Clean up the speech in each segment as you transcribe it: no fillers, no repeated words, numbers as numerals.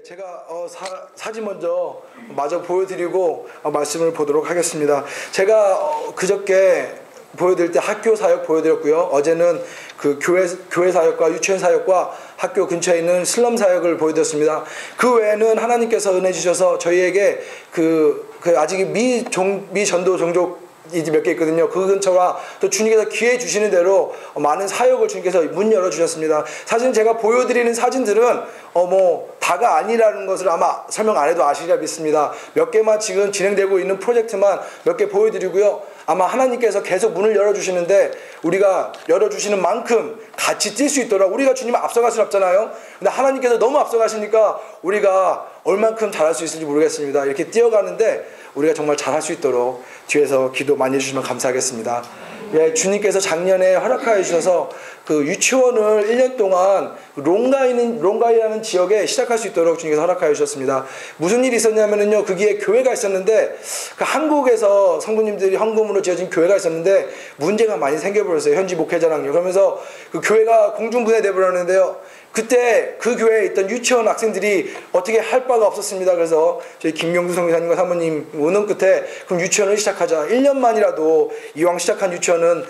제가 사진 먼저 마저 보여드리고 말씀을 보도록 하겠습니다. 제가 그저께 보여드릴 때 학교 사역 보여드렸고요. 어제는 그 교회 사역과 유치원 사역과 학교 근처에 있는 슬럼 사역을 보여드렸습니다. 그 외에는 하나님께서 은혜 주셔서 저희에게 아직 미전도 종족 몇 개 있거든요. 그 근처와 또 주님께서 기회 주시는 대로 많은 사역을 주님께서 문 열어주셨습니다. 사실 제가 보여드리는 사진들은 다가 아니라는 것을 아마 설명 안 해도 아시리라 믿습니다. 몇 개만 지금 진행되고 있는 프로젝트만 몇 개 보여드리고요. 아마 하나님께서 계속 문을 열어주시는데 우리가 열어주시는 만큼 같이 뛸 수 있도록 우리가 주님을 앞서갈 수는 없잖아요. 근데 하나님께서 너무 앞서가시니까 우리가 얼만큼 잘할 수 있을지 모르겠습니다. 이렇게 뛰어가는데 우리가 정말 잘할 수 있도록 뒤에서 기도 많이 해주시면 감사하겠습니다. 예, 주님께서 작년에 허락하여 주셔서 그 유치원을 1년 동안 롱가이라는 지역에 시작할 수 있도록 주님께서 허락하여 주셨습니다. 무슨 일이 있었냐면요, 거기에 교회가 있었는데 그 한국에서 성도님들이 헌금으로 지어진 교회가 있었는데 문제가 많이 생겨버렸어요. 현지 목회자랑요. 그러면서 그 교회가 공중분해돼 버렸는데요. 그때 그 교회에 있던 유치원 학생들이 어떻게 할 바가 없었습니다. 그래서 저희 김경수 성교사님과 사모님 의논 끝에 그럼 유치원을 시작하자. 1년만이라도 이왕 시작한 유치원은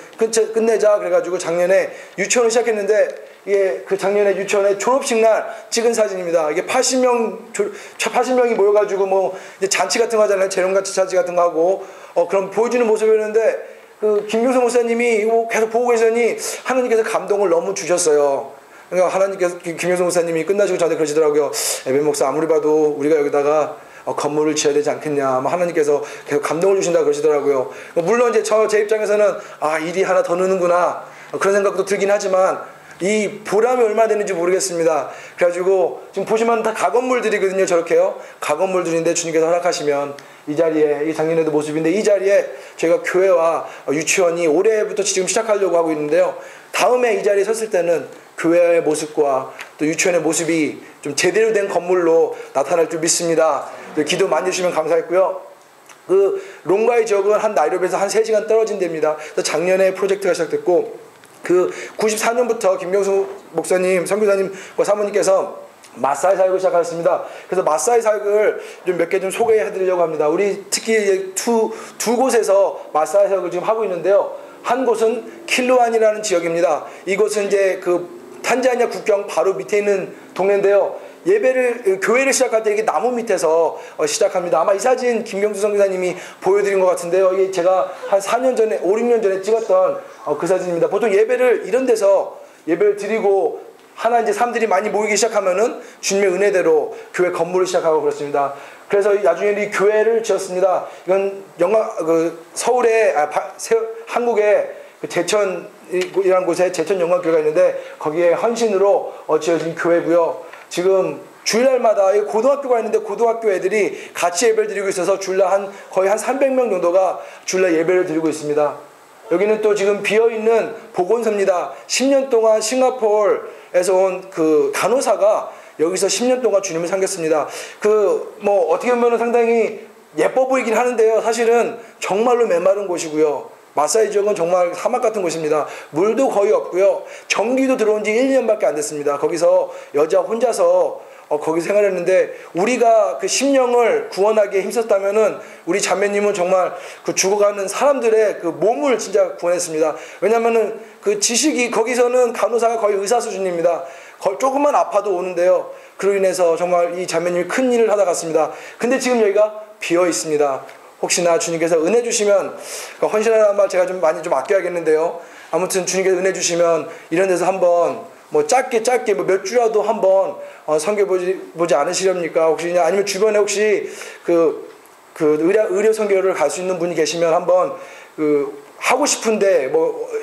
끝내자. 그래가지고 작년에 유치원을 시작했는데 이게 그 작년에 유치원의 졸업식 날 찍은 사진입니다. 이게 80명이 모여가지고 이제 잔치 같은 거 하잖아요. 재롱잔치 잔치 같은 거 하고 그럼 보여주는 모습이었는데 그 김경수 목사님이 이거 계속 보고 계시더니 하나님께서 감동을 너무 주셨어요. 그러니까 하나님께서 김효성 목사님이 끝나시고 저한테 그러시더라고요. 에벤 목사 아무리 봐도 우리가 여기다가 건물을 지어야 되지 않겠냐. 하나님께서 계속 감동을 주신다 그러시더라고요. 물론 이제 제 입장에서는 일이 하나 더 느는구나 그런 생각도 들긴 하지만 이 보람이 얼마나 되는지 모르겠습니다. 그래가지고 지금 보시면 다 가건물들이거든요. 저렇게요. 가건물들인데 주님께서 허락하시면 이 자리에 이 작년에도 모습인데 이 자리에 저희가 교회와 유치원이 올해부터 지금 시작하려고 하고 있는데요. 다음에 이 자리에 섰을 때는 교회의 모습과 또 유치원의 모습이 좀 제대로 된 건물로 나타날 줄 믿습니다. 기도 많이 해주시면 감사했고요. 그 롱가이 지역은 한 나이로비에서 한 3시간 떨어진 데입니다. 그래서 작년에 프로젝트가 시작됐고 그 94년부터 김경수 목사님, 선교사님과 사모님께서 마사이 사역을 시작하셨습니다. 그래서 마사이 사역을 좀 몇 개 좀 소개해드리려고 합니다. 우리 특히 두 곳에서 마사이 사역을 지금 하고 있는데요. 한 곳은 킬루안이라는 지역입니다. 이곳은 이제 그 탄자니아 국경 바로 밑에 있는 동네인데요. 교회를 시작할 때 이게 나무 밑에서 시작합니다. 아마 이 사진 김경수 선교사님이 보여드린 것 같은데요. 이게 제가 한 4년 전에, 5, 6년 전에 찍었던 그 사진입니다. 보통 예배를 이런 데서 예배를 드리고 이제 사람들이 많이 모이기 시작하면은 주님의 은혜대로 교회 건물을 시작하고 그렇습니다. 그래서 나중에 이 교회를 지었습니다. 이건 서울에, 한국의 제천이라는 곳에 제천영광교회가 있는데 거기에 헌신으로 지어진 교회고요. 지금 주일날마다 고등학교가 있는데 고등학교 애들이 같이 예배를 드리고 있어서 주일날 거의 한 300명 정도가 주일날 예배를 드리고 있습니다. 여기는 또 지금 비어있는 보건소입니다. 10년 동안 싱가포르에서 온 그 간호사가 여기서 10년 동안 주님을 섬겼습니다. 어떻게 보면 상당히 예뻐 보이긴 하는데요. 사실은 정말로 메마른 곳이고요. 마사이 지역은 정말 사막 같은 곳입니다. 물도 거의 없고요. 전기도 들어온 지 1년밖에 안 됐습니다. 거기서 여자 혼자서 거기 생활했는데 우리가 그 심령을 구원하기에 힘썼다면은 우리 자매님은 정말 그 죽어가는 사람들의 그 몸을 진짜 구원했습니다. 왜냐면은 그 지식이 거기서는 간호사가 거의 의사 수준입니다. 조금만 아파도 오는데요. 그로 인해서 정말 이 자매님이 큰 일을 하다 갔습니다. 근데 지금 여기가 비어 있습니다. 혹시나 주님께서 은혜 주시면 헌신하라는 말 제가 좀 많이 아껴야겠는데요. 아무튼 주님께서 은혜 주시면 이런 데서 한번 짧게 몇 주라도 한번 섬겨보지 않으시렵니까? 혹시 아니면 주변에 혹시 의료 선교를 갈 수 있는 분이 계시면 한번 하고 싶은데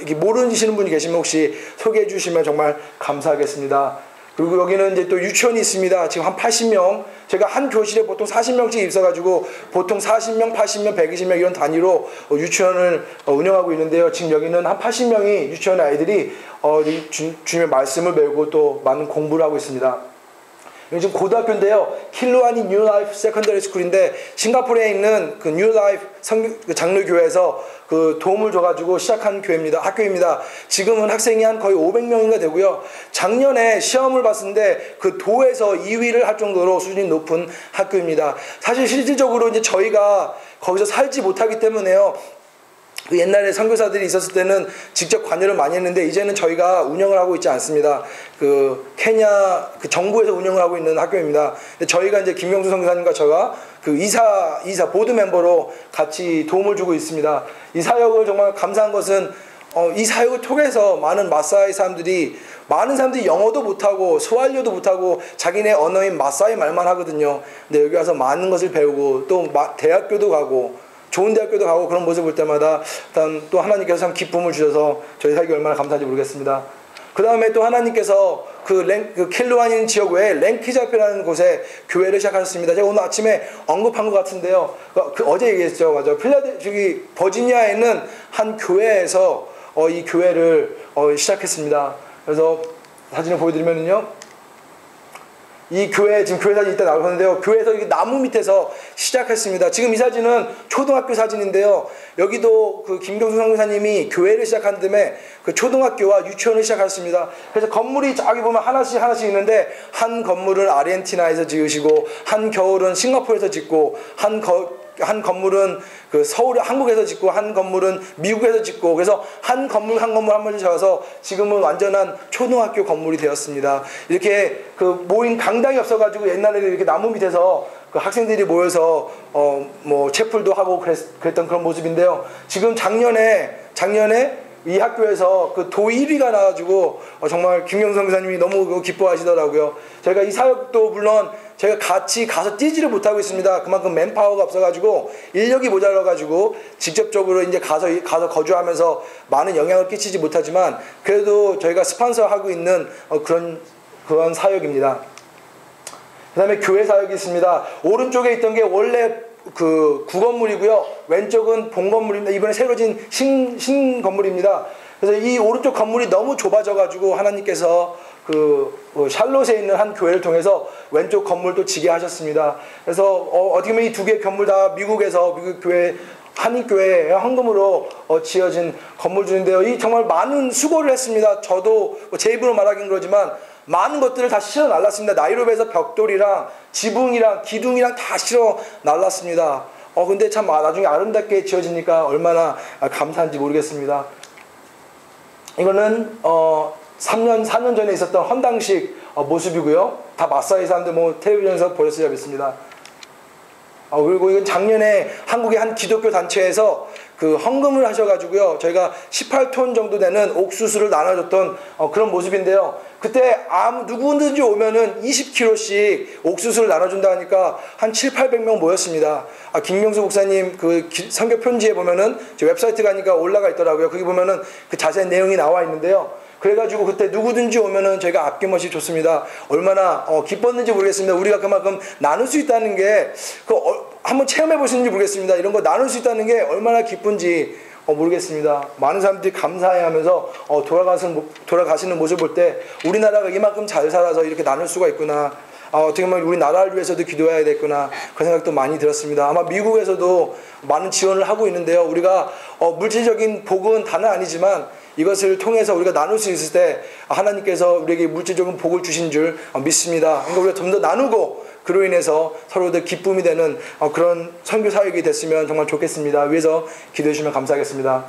이게 모르시는 분이 계시면 혹시 소개해 주시면 정말 감사하겠습니다. 그리고 여기는 이제 또 유치원이 있습니다. 지금 한 80명. 제가 한 교실에 보통 40명씩 있어가지고 보통 40명, 80명, 120명 이런 단위로 유치원을 운영하고 있는데요. 지금 여기는 한 80명이 유치원 아이들이 주님의 말씀을 배우고 또 많은 공부를 하고 있습니다. 여기 지금 고등학교인데요. 킬루아니 뉴 라이프 세컨더리 스쿨인데 싱가포르에 있는 그 뉴 라이프 장로교회에서 그 도움을 줘가지고 시작한 교회입니다. 학교입니다. 지금은 학생이 한 거의 500명인가 되고요. 작년에 시험을 봤는데 그 도에서 2위를 할 정도로 수준이 높은 학교입니다. 사실 실질적으로 이제 저희가 거기서 살지 못하기 때문에요. 그 옛날에 선교사들이 있었을 때는 직접 관여를 많이 했는데 이제는 저희가 운영을 하고 있지 않습니다. 그 케냐 그 정부에서 운영을 하고 있는 학교입니다. 근데 저희가 이제 김경수 선교사님과 저가 그 이사 보드 멤버로 같이 도움을 주고 있습니다. 이 사역을 정말 감사한 것은 이 사역을 통해서 많은 마사이 사람들이 많은 사람들이 영어도 못하고 스왈리어도 못하고 자기네 언어인 마사이 말만 하거든요. 근데 여기 와서 많은 것을 배우고 또 대학교도 가고 좋은 대학교도 가고 그런 모습을 볼 때마다 일단 또 하나님께서 참 기쁨을 주셔서 저희 사역이 얼마나 감사한지 모르겠습니다. 그 다음에 또 하나님께서 그 킬루아닌 지역 외에 랭키자페라는 곳에 교회를 시작하셨습니다. 제가 오늘 아침에 언급한 것 같은데요. 어제 얘기했죠. 맞아. 저기 버지니아에 있는 한 교회에서 이 교회를 시작했습니다. 그래서 사진을 보여드리면요. 이 교회, 지금 교회 사진이 이따 나오는데요. 교회에서 이게 나무 밑에서 시작했습니다. 지금 이 사진은 초등학교 사진인데요. 여기도 그 김경수 선교사님이 교회를 시작한 다음에 그 초등학교와 유치원을 시작하셨습니다. 그래서 건물이 저기 보면 하나씩 있는데 한 건물은 아르헨티나에서 지으시고 한 겨울은 싱가포르에서 짓고 한 건물은 그 서울 한국에서 짓고 한 건물은 미국에서 짓고 그래서 한 건물 한 번씩 지어서 지금은 완전한 초등학교 건물이 되었습니다. 이렇게 그 모인 강당이 없어가지고 옛날에는 이렇게 나무 밑에서 그 학생들이 모여서 뭐 채플도 하고 그랬던 그런 모습인데요. 지금 작년에 이 학교에서 그 도 1위가 나와가지고 정말 김경수 선교사님이 너무 기뻐하시더라고요. 저희가 이 사역도 물론 저희가 같이 가서 뛰지를 못하고 있습니다. 그만큼 맨파워가 없어가지고 인력이 모자라가지고 직접적으로 이제 가서 거주하면서 많은 영향을 끼치지 못하지만 그래도 저희가 스폰서하고 있는 그런 사역입니다. 그 다음에 교회 사역이 있습니다. 오른쪽에 있던 게 원래 그 구건물이고요. 왼쪽은 본 건물입니다. 이번에 새로 진 신 건물입니다. 그래서 이 오른쪽 건물이 너무 좁아져가지고 하나님께서 그 샬롯에 있는 한 교회를 통해서 왼쪽 건물도 지게 하셨습니다. 그래서 어떻게 보면 이 두 개 건물 다 미국 교회 한인교회의 헌금으로 지어진 건물들인데요. 이 정말 많은 수고를 했습니다. 저도 제 입으로 말하긴 그러지만 많은 것들을 다 실어 날랐습니다. 나이로비에서 벽돌이랑 지붕이랑 기둥이랑 다 실어 날랐습니다. 근데 참 나중에 아름답게 지어지니까 얼마나 감사한지 모르겠습니다. 이거는 4년 전에 있었던 헌당식 모습이고요. 다 마사이 사람들 텔레비전에서 보셨어야 겠습니다. 그리고 이건 작년에 한국의 한 기독교 단체에서 그 헌금을 하셔가지고요. 저희가 18톤 정도 되는 옥수수를 나눠줬던 그런 모습인데요. 그때 누구든지 오면은 20kg씩 옥수수를 나눠준다 하니까 한 700~800명 모였습니다. 김경수 목사님 그 선교 편지에 보면은 제 웹사이트 가니까 올라가 있더라고요. 거기 보면은 그 자세한 내용이 나와 있는데요. 그래가지고 그때 누구든지 오면은 저희가 아낌없이 줬습니다. 얼마나 기뻤는지 모르겠습니다. 우리가 그만큼 나눌 수 있다는 게 한번 체험해 보시는지 모르겠습니다. 이런 거 나눌 수 있다는 게 얼마나 기쁜지 모르겠습니다. 많은 사람들이 감사해하면서 돌아가시는 모습 볼 때 우리나라가 이만큼 잘 살아서 이렇게 나눌 수가 있구나. 어떻게 보면 우리 나라를 위해서도 기도해야 되겠구나. 그 생각도 많이 들었습니다. 아마 미국에서도 많은 지원을 하고 있는데요. 우리가 물질적인 복은 다는 아니지만 이것을 통해서 우리가 나눌 수 있을 때 하나님께서 우리에게 물질적인 복을 주신 줄 믿습니다. 그러니까 우리가 좀 더 나누고 그로 인해서 서로들 기쁨이 되는 그런 선교 사역이 됐으면 정말 좋겠습니다. 위해서 기도해 주시면 감사하겠습니다.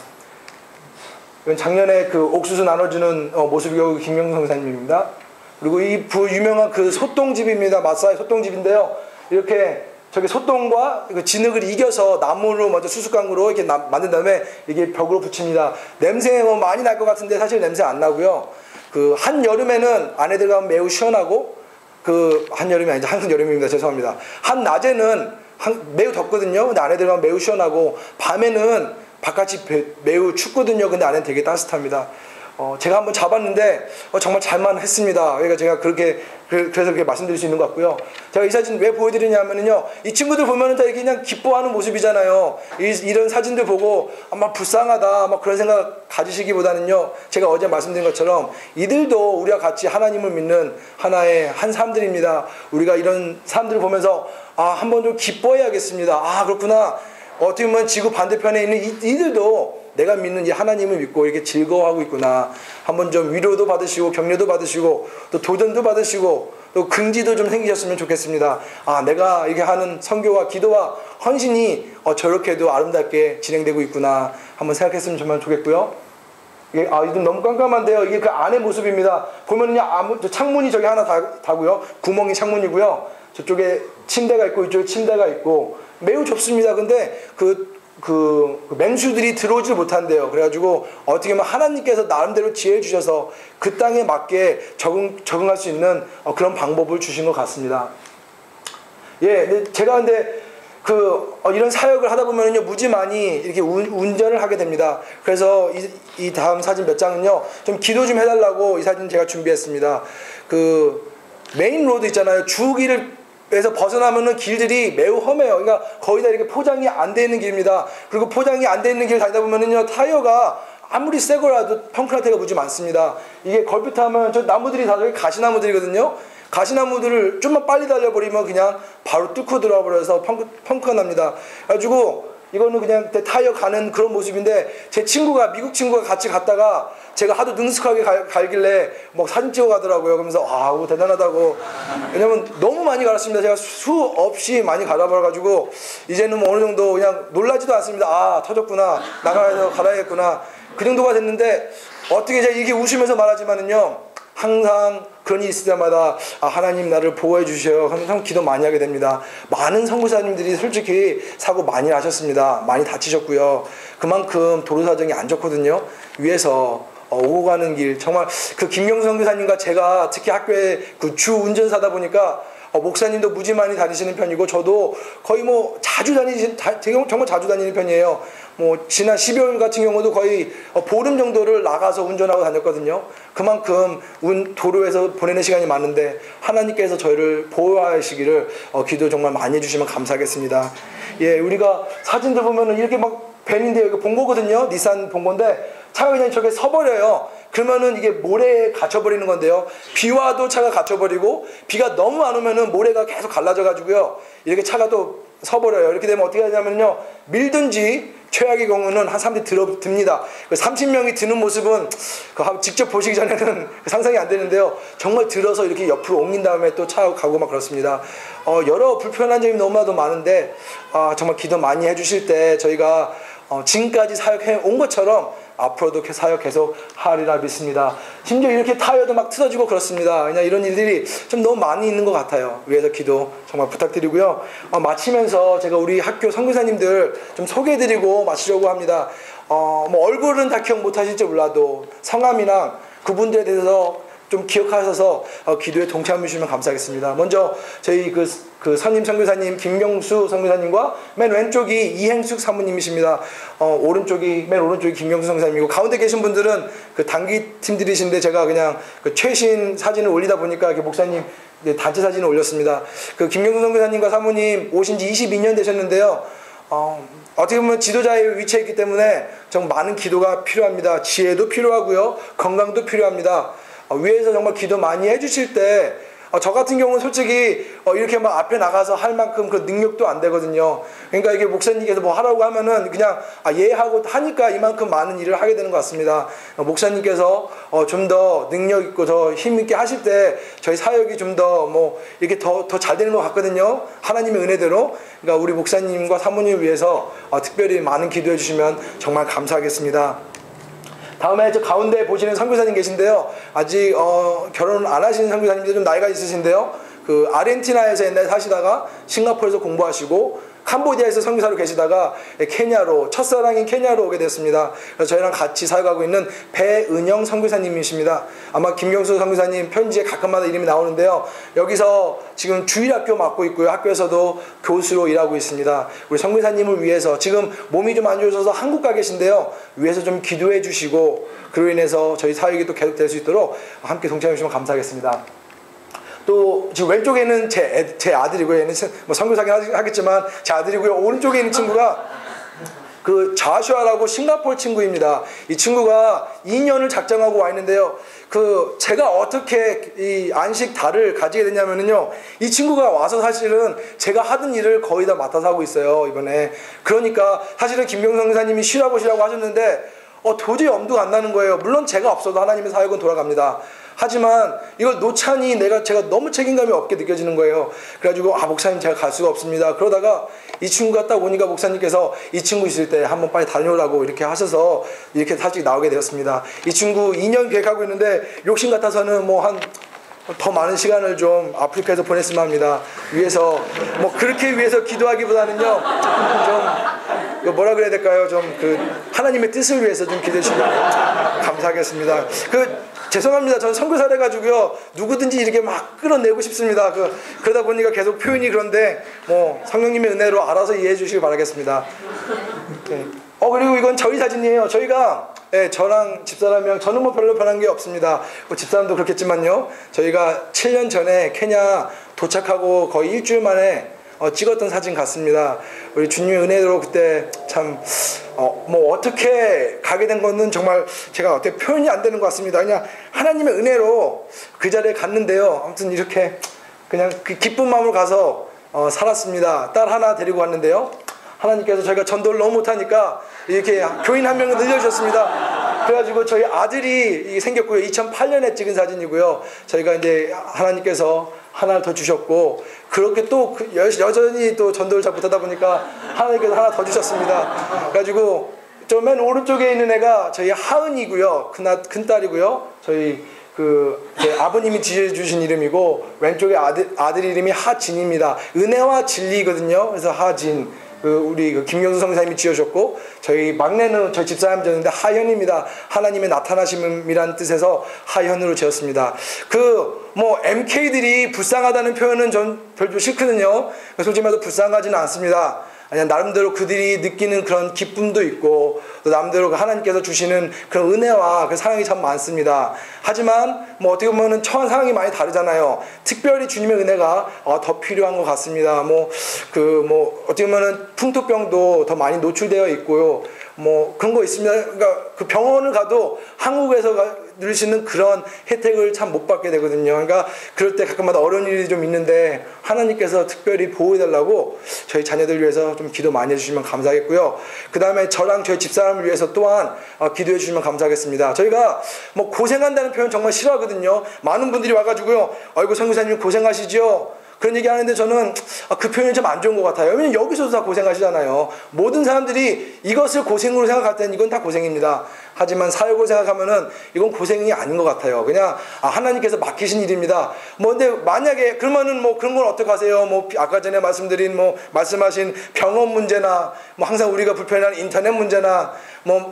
이건 작년에 그 옥수수 나눠주는 모습이고 김경수 선생님입니다. 그리고 이 유명한 그 소똥집입니다. 마사이 소똥집인데요. 이렇게 저기 소똥과 그 진흙을 이겨서 나무로 먼저 수수깡으로 이렇게 만든 다음에 이게 벽으로 붙입니다. 냄새 많이 날 것 같은데 사실 냄새 안 나고요. 그 한여름에는 안에 들어가면 매우 시원하고 한여름이 아니죠. 한여름입니다. 죄송합니다. 한낮에는 매우 덥거든요. 근데 안에 들어가면 매우 시원하고 밤에는 바깥이 매우 춥거든요. 근데 안에는 되게 따뜻합니다. 제가 한번 잡았는데 정말 잘만 했습니다. 그러니까 제가 그래서 그렇게 말씀드릴 수 있는 것 같고요. 제가 이 사진 왜 보여드리냐면요, 이 친구들 보면은 다 이렇게 그냥 기뻐하는 모습이잖아요. 이런 사진들 보고 아마 불쌍하다 막 그런 생각 가지시기보다는요, 제가 어제 말씀드린 것처럼 이들도 우리와 같이 하나님을 믿는 하나의 한 사람들입니다. 우리가 이런 사람들을 보면서 한 번 좀 기뻐해야겠습니다. 그렇구나. 어떻게 보면 지구 반대편에 있는 이들도 내가 믿는 이 하나님을 믿고 이렇게 즐거워하고 있구나. 한번 좀 위로도 받으시고 격려도 받으시고 또 도전도 받으시고 또 긍지도 좀 생기셨으면 좋겠습니다. 내가 이렇게 하는 선교와 기도와 헌신이 저렇게도 아름답게 진행되고 있구나. 한번 생각했으면 정말 좋겠고요. 이게 좀 너무 깜깜한데요. 이게 그 안의 모습입니다. 보면은요, 창문이 저기 하나 다고요. 구멍이 창문이고요. 저쪽에 침대가 있고 이쪽에 침대가 있고 매우 좁습니다. 근데 그 맹수들이 들어오질 못한대요. 그래가지고 어떻게 보면 하나님께서 나름대로 지혜 주셔서 그 땅에 맞게 적응할 수 있는 그런 방법을 주신 것 같습니다. 근데 제가 근데 이런 사역을 하다 보면요, 무지 많이 이렇게 운전을 하게 됩니다. 그래서 이 다음 사진 몇 장은요, 좀 기도 좀 해달라고 이 사진 제가 준비했습니다. 메인 로드 있잖아요. 주길을 에서 벗어나면은 길들이 매우 험해요. 그러니까 거의 다 이렇게 포장이 안 돼 있는 길입니다. 그리고 포장이 안 돼 있는 길 다니다 보면은요, 타이어가 아무리 새 거라도 펑크나테가 무지 많습니다. 이게 걸핏 하면 저 나무들이 다 저기 가시나무들이거든요. 가시나무들을 좀만 빨리 달려버리면 그냥 바로 뚫고 들어와 버려서 펑크가 납니다. 그래가지고 이거는 그냥 타이어 가는 그런 모습인데, 제 친구가, 미국 친구가 같이 갔다가 제가 하도 능숙하게 갈길래 막 사진 찍어 가더라고요. 그러면서 대단하다고. 왜냐면 너무 많이 갈았습니다. 제가 수없이 많이 갈아버려가지고 이제는 뭐 어느 정도 그냥 놀라지도 않습니다. 터졌구나, 나가야 갈아야겠구나, 그 정도가 됐는데, 어떻게 제가 이게 웃으면서 말하지만은요, 항상 그런 일이 있을 때마다 하나님 나를 보호해 주셔요. 항상 기도 많이 하게 됩니다. 많은 선교사님들이 솔직히 사고 많이 나셨습니다. 많이 다치셨고요. 그만큼 도로 사정이 안 좋거든요. 위에서 오고 가는 길, 정말 김경수 선교사님과 제가 특히 학교에 주 운전사다 보니까 목사님도 무지 많이 다니시는 편이고, 저도 거의 자주 정말 자주 다니는 편이에요. 지난 12월 같은 경우도 거의 보름 정도를 나가서 운전하고 다녔거든요. 그만큼 도로에서 보내는 시간이 많은데 하나님께서 저희를 보호하시기를 기도 정말 많이 해주시면 감사하겠습니다. 우리가 사진들 보면은 이렇게 밴인데 여기 본거거든요. 닛산 본건데 차가 그냥 저게 서버려요. 그러면은 이게 모래에 갇혀버리는 건데요. 비 와도 차가 갇혀버리고, 비가 너무 안 오면은 모래가 계속 갈라져가지고요, 이렇게 차가 또 서버려요. 이렇게 되면 어떻게 하냐면요, 밀든지 최악의 경우는 한 사람들이 듭니다. 30명이 드는 모습은 직접 보시기 전에는 상상이 안 되는데요. 정말 들어서 이렇게 옆으로 옮긴 다음에 또 차 가고 막 그렇습니다. 여러 불편한 점이 너무나도 많은데, 정말 기도 많이 해주실 때 저희가 지금까지 사역해 온 것처럼 앞으로도 사역 계속 하리라 믿습니다. 심지어 이렇게 타이어도 막 틀어지고 그렇습니다. 그냥 이런 일들이 좀 너무 많이 있는 것 같아요. 위에서 기도 정말 부탁드리고요. 마치면서 제가 우리 학교 선교사님들 좀 소개해드리고 마치려고 합니다. 얼굴은 다 기억 못하실지 몰라도 성함이랑 그분들에 대해서 좀 기억하셔서 기도에 동참해 주시면 감사하겠습니다. 먼저 저희 선임 선교사님 김경수 선교사님과 맨 왼쪽이 이행숙 사모님이십니다. 맨 오른쪽이 김경수 선교사님이고, 가운데 계신 분들은 단기 팀들이신데 제가 그냥 최신 사진을 올리다 보니까 이렇게 목사님 단체 사진을 올렸습니다. 김경수 선교사님과 사모님 오신 지 22년 되셨는데요. 어떻게 보면 지도자의 위치에 있기 때문에 정말 많은 기도가 필요합니다. 지혜도 필요하고요, 건강도 필요합니다. 위에서 정말 기도 많이 해주실 때 저 같은 경우는 솔직히 이렇게 앞에 나가서 할 만큼 그 능력도 안 되거든요. 그러니까 이게 목사님께서 뭐 하라고 하면은 그냥 하고 하니까 이만큼 많은 일을 하게 되는 것 같습니다. 목사님께서 좀 더 능력 있고 더 힘 있게 하실 때 저희 사역이 좀 더 이렇게 더 잘 되는 것 같거든요. 하나님의 은혜대로. 그러니까 우리 목사님과 사모님을 위해서 특별히 많은 기도해 주시면 정말 감사하겠습니다. 다음에 저 가운데 보시는 선교사님 계신데요. 아직 결혼 안 하시는 선교사님들 좀 나이가 있으신데요. 아르헨티나에서 옛날에 사시다가 싱가포르에서 공부하시고 캄보디아에서 선교사로 계시다가 케냐로, 첫사랑인 케냐로 오게 됐습니다. 그래서 저희랑 같이 사역하고 있는 배은영 선교사님이십니다. 아마 김경수 선교사님 편지에 가끔마다 이름이 나오는데요. 여기서 지금 주일학교 맡고 있고요. 학교에서도 교수로 일하고 있습니다. 우리 선교사님을 위해서 지금 몸이 좀 안 좋으셔서 한국 가 계신데요. 위해서 좀 기도해 주시고 그로 인해서 저희 사역이 또 계속 될 수 있도록 함께 동참해 주시면 감사하겠습니다. 또 지금 왼쪽에는 제 아들이고요. 얘는 뭐 선교사긴 하겠지만 제 아들이고요. 오른쪽에 있는 친구가 그 자슈아라고 싱가포르 친구입니다. 이 친구가 2년을 작정하고 와 있는데요. 제가 어떻게 이 안식 달을 가지게 됐냐면요. 이 친구가 와서 사실은 제가 하던 일을 거의 다 맡아서 하고 있어요, 이번에. 그러니까 사실은 김경성 선교사님이 쉬라고 하셨는데 도저히 엄두가 안 나는 거예요. 물론 제가 없어도 하나님의 사역은 돌아갑니다. 하지만 이걸 놓자니 제가 너무 책임감이 없게 느껴지는 거예요. 그래가지고 목사님 제가 갈 수가 없습니다. 그러다가 이 친구가 딱 오니까 목사님께서 이 친구 있을 때 한번 빨리 다녀오라고 이렇게 하셔서 이렇게 사직 나오게 되었습니다. 이 친구 2년 계획하고 있는데 욕심 같아서는 더 많은 시간을 좀 아프리카에서 보냈으면 합니다. 위해서 그렇게 위해서 기도하기보다는요, 좀 뭐라 그래야 될까요? 좀 하나님의 뜻을 위해서 좀 기도해 주시면 감사하겠습니다. 죄송합니다. 저는 선교사를 해가지고요, 누구든지 이렇게 막 끌어내고 싶습니다. 그러다 보니까 계속 표현이 그런데 성령님의 은혜로 알아서 이해해 주시길 바라겠습니다. 네. 그리고 이건 저희 사진이에요. 저희가 저랑 집사람이랑 저는 별로 변한 게 없습니다. 집사람도 그렇겠지만요. 저희가 7년 전에 케냐 도착하고 거의 일주일 만에 찍었던 사진 같습니다. 우리 주님의 은혜로 그때 참 어떻게 가게 된 거는 정말 제가 어떻게 표현이 안 되는 것 같습니다. 그냥 하나님의 은혜로 그 자리에 갔는데요. 아무튼 이렇게 그냥 기쁜 마음으로 가서 살았습니다. 딸 하나 데리고 왔는데요. 하나님께서 저희가 전도를 너무 못하니까 이렇게 교인 한 명을 늘려주셨습니다. 그래가지고 저희 아들이 생겼고요. 2008년에 찍은 사진이고요. 저희가 이제 하나님께서 하나를 더 주셨고, 그렇게 또 여전히 또 전도를 잘 못하다 보니까 하나님께서 하나 더 주셨습니다. 그래가지고 저 맨 오른쪽에 있는 애가 저희 하은이고요. 큰 딸이고요. 저희 제 아버님이 지어주신 이름이고, 왼쪽에 아들 이름이 하진입니다. 은혜와 진리거든요. 그래서 하진. 우리 김경수 선교사님이 지어줬고, 저희 막내는 저희 집사람 지었는데 하현입니다. 하나님의 나타나심이란 뜻에서 하현으로 지었습니다. MK들이 불쌍하다는 표현은 전 별로 싫거든요. 솔직히 말해서 불쌍하지는 않습니다. 그냥 나름대로 그들이 느끼는 그런 기쁨도 있고, 또 나름대로 하나님께서 주시는 그런 은혜와 그 사랑이 참 많습니다. 하지만 어떻게 보면은 처한 상황이 많이 다르잖아요. 특별히 주님의 은혜가 더 필요한 것 같습니다. 어떻게 보면은 풍토병도 더 많이 노출되어 있고요. 그런 거 있습니다. 그러니까 병원을 가도 한국에서 누릴 수 있는 그런 혜택을 참 못 받게 되거든요. 그러니까 그럴 때 가끔마다 어려운 일이 좀 있는데 하나님께서 특별히 보호해달라고 저희 자녀들 위해서 좀 기도 많이 해주시면 감사하겠고요. 그 다음에 저랑 저희 집사람을 위해서 또한 기도해 주시면 감사하겠습니다. 저희가 고생한다는 표현 정말 싫어하거든요. 많은 분들이 와가지고요, 아이고 선교사님 고생하시죠? 그런 얘기 하는데 저는 그 표현이 좀 안 좋은 것 같아요. 왜냐면 여기서도 다 고생하시잖아요. 모든 사람들이 이것을 고생으로 생각할 때는 이건 다 고생입니다. 하지만 사역을 생각하면은 이건 고생이 아닌 것 같아요. 그냥 하나님께서 맡기신 일입니다. 근데 만약에 그러면은 그런 건 어떡하세요? 아까 전에 말씀하신 병원 문제나 항상 우리가 불편한 인터넷 문제나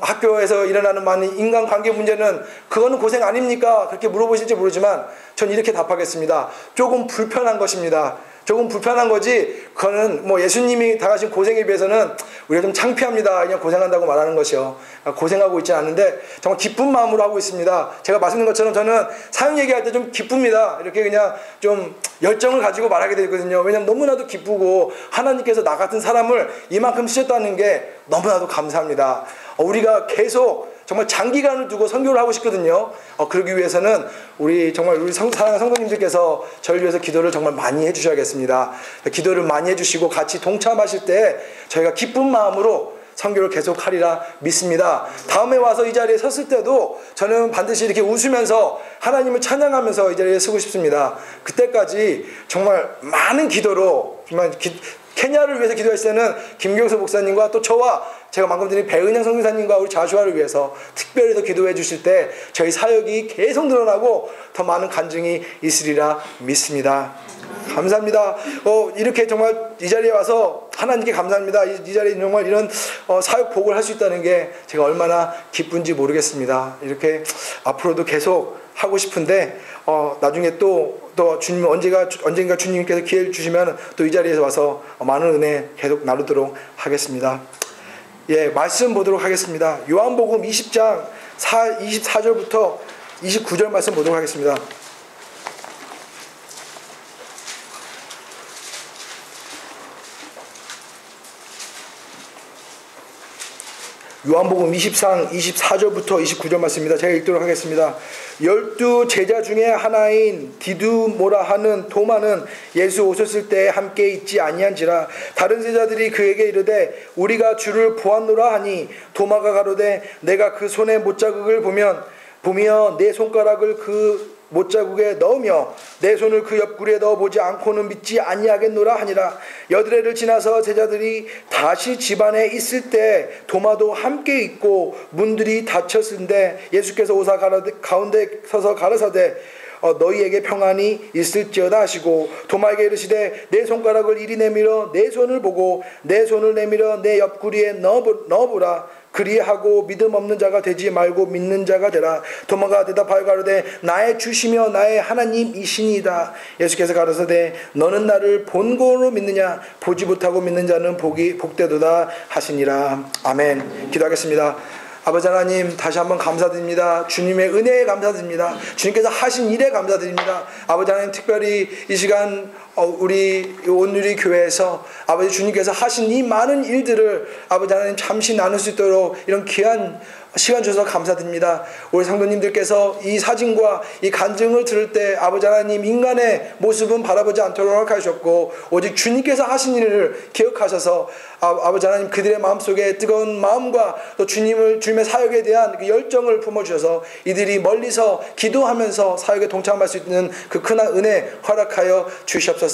학교에서 일어나는 많은 인간관계 문제는 그거는 고생 아닙니까? 그렇게 물어보실지 모르지만 전 이렇게 답하겠습니다. 조금 불편한 것입니다. 조금 불편한 거지, 그거는 예수님이 당하신 고생에 비해서는 우리가 좀 창피합니다. 그냥 고생한다고 말하는 것이요. 고생하고 있지 않은데 정말 기쁜 마음으로 하고 있습니다. 제가 말씀드린 것처럼 저는 사역 얘기할 때 좀 기쁩니다. 이렇게 그냥 좀 열정을 가지고 말하게 되거든요. 왜냐면 너무나도 기쁘고 하나님께서 나 같은 사람을 이만큼 쓰셨다는 게 너무나도 감사합니다. 우리가 계속 정말 장기간을 두고 선교를 하고 싶거든요. 그러기 위해서는 우리 사랑하는 성도님들께서 저를 위해서 기도를 정말 많이 해주셔야겠습니다. 기도를 많이 해주시고 같이 동참하실 때 저희가 기쁜 마음으로 선교를 계속하리라 믿습니다. 다음에 와서 이 자리에 섰을 때도 저는 반드시 이렇게 웃으면서 하나님을 찬양하면서 이 자리에 서고 싶습니다. 그때까지 정말 많은 기도로 정말 케냐를 위해서 기도했을 때는 김경수 목사님과 또 저와 제가 방금 드린 배은영 선교사님과 우리 자슈아를 위해서 특별히 더 기도해 주실 때 저희 사역이 계속 늘어나고 더 많은 간증이 있으리라 믿습니다. 감사합니다. 이렇게 정말 이 자리에 와서 하나님께 감사합니다. 이 자리에 정말 이런 사역 복을 할 수 있다는 게 제가 얼마나 기쁜지 모르겠습니다. 이렇게 앞으로도 계속 하고 싶은데 나중에 또 주님 언젠가 주님께서 기회를 주시면 또 이 자리에서 와서 많은 은혜 계속 나누도록 하겠습니다. 예, 말씀 보도록 하겠습니다. 요한복음 20장 24절부터 29절 말씀 보도록 하겠습니다. 요한복음 20장 24절부터 29절 말씀입니다. 제가 읽도록 하겠습니다. 12 제자 중에 하나인 디두모라 하는 도마는 예수 오셨을 때 함께 있지 아니한지라. 다른 제자들이 그에게 이르되 우리가 주를 보았노라 하니 도마가 가로되 내가 그 손에 못자국을 보며 내 손가락을 그 못자국에 넣으며 내 손을 그 옆구리에 넣어보지 않고는 믿지 아니하겠노라 하니라. 여드레를 지나서 제자들이 다시 집안에 있을 때 도마도 함께 있고 문들이 닫혔은데 예수께서 오사 가운데 서서 가라사대 너희에게 평안이 있을지어다 하시고 도마에게 이르시되 내 손가락을 이리 내밀어 내 손을 보고 내 손을 내밀어 내 옆구리에 넣어보라. 그리하고 믿음 없는 자가 되지 말고 믿는 자가 되라. 도마가 대답하여 가로되 나의 주시며 나의 하나님이시니이다. 예수께서 가라사대 너는 나를 본고로 믿느냐? 보지 못하고 믿는 자는 복되도다 하시니라. 아멘. 기도하겠습니다. 아버지 하나님, 다시 한번 감사드립니다. 주님의 은혜에 감사드립니다. 주님께서 하신 일에 감사드립니다. 아버지 하나님, 특별히 이 시간 우리 온누리 교회에서 아버지 주님께서 하신 이 많은 일들을 아버지 하나님 잠시 나눌 수 있도록 이런 귀한 시간 주셔서 감사드립니다. 우리 성도님들께서 이 사진과 이 간증을 들을 때 아버지 하나님 인간의 모습은 바라보지 않도록 허락하셨고 오직 주님께서 하신 일을 기억하셔서 아버지 하나님 그들의 마음속에 뜨거운 마음과 또 주님의 사역에 대한 그 열정을 품어주셔서 이들이 멀리서 기도하면서 사역에 동참할 수 있는 그 큰 은혜 허락하여 주시옵소서.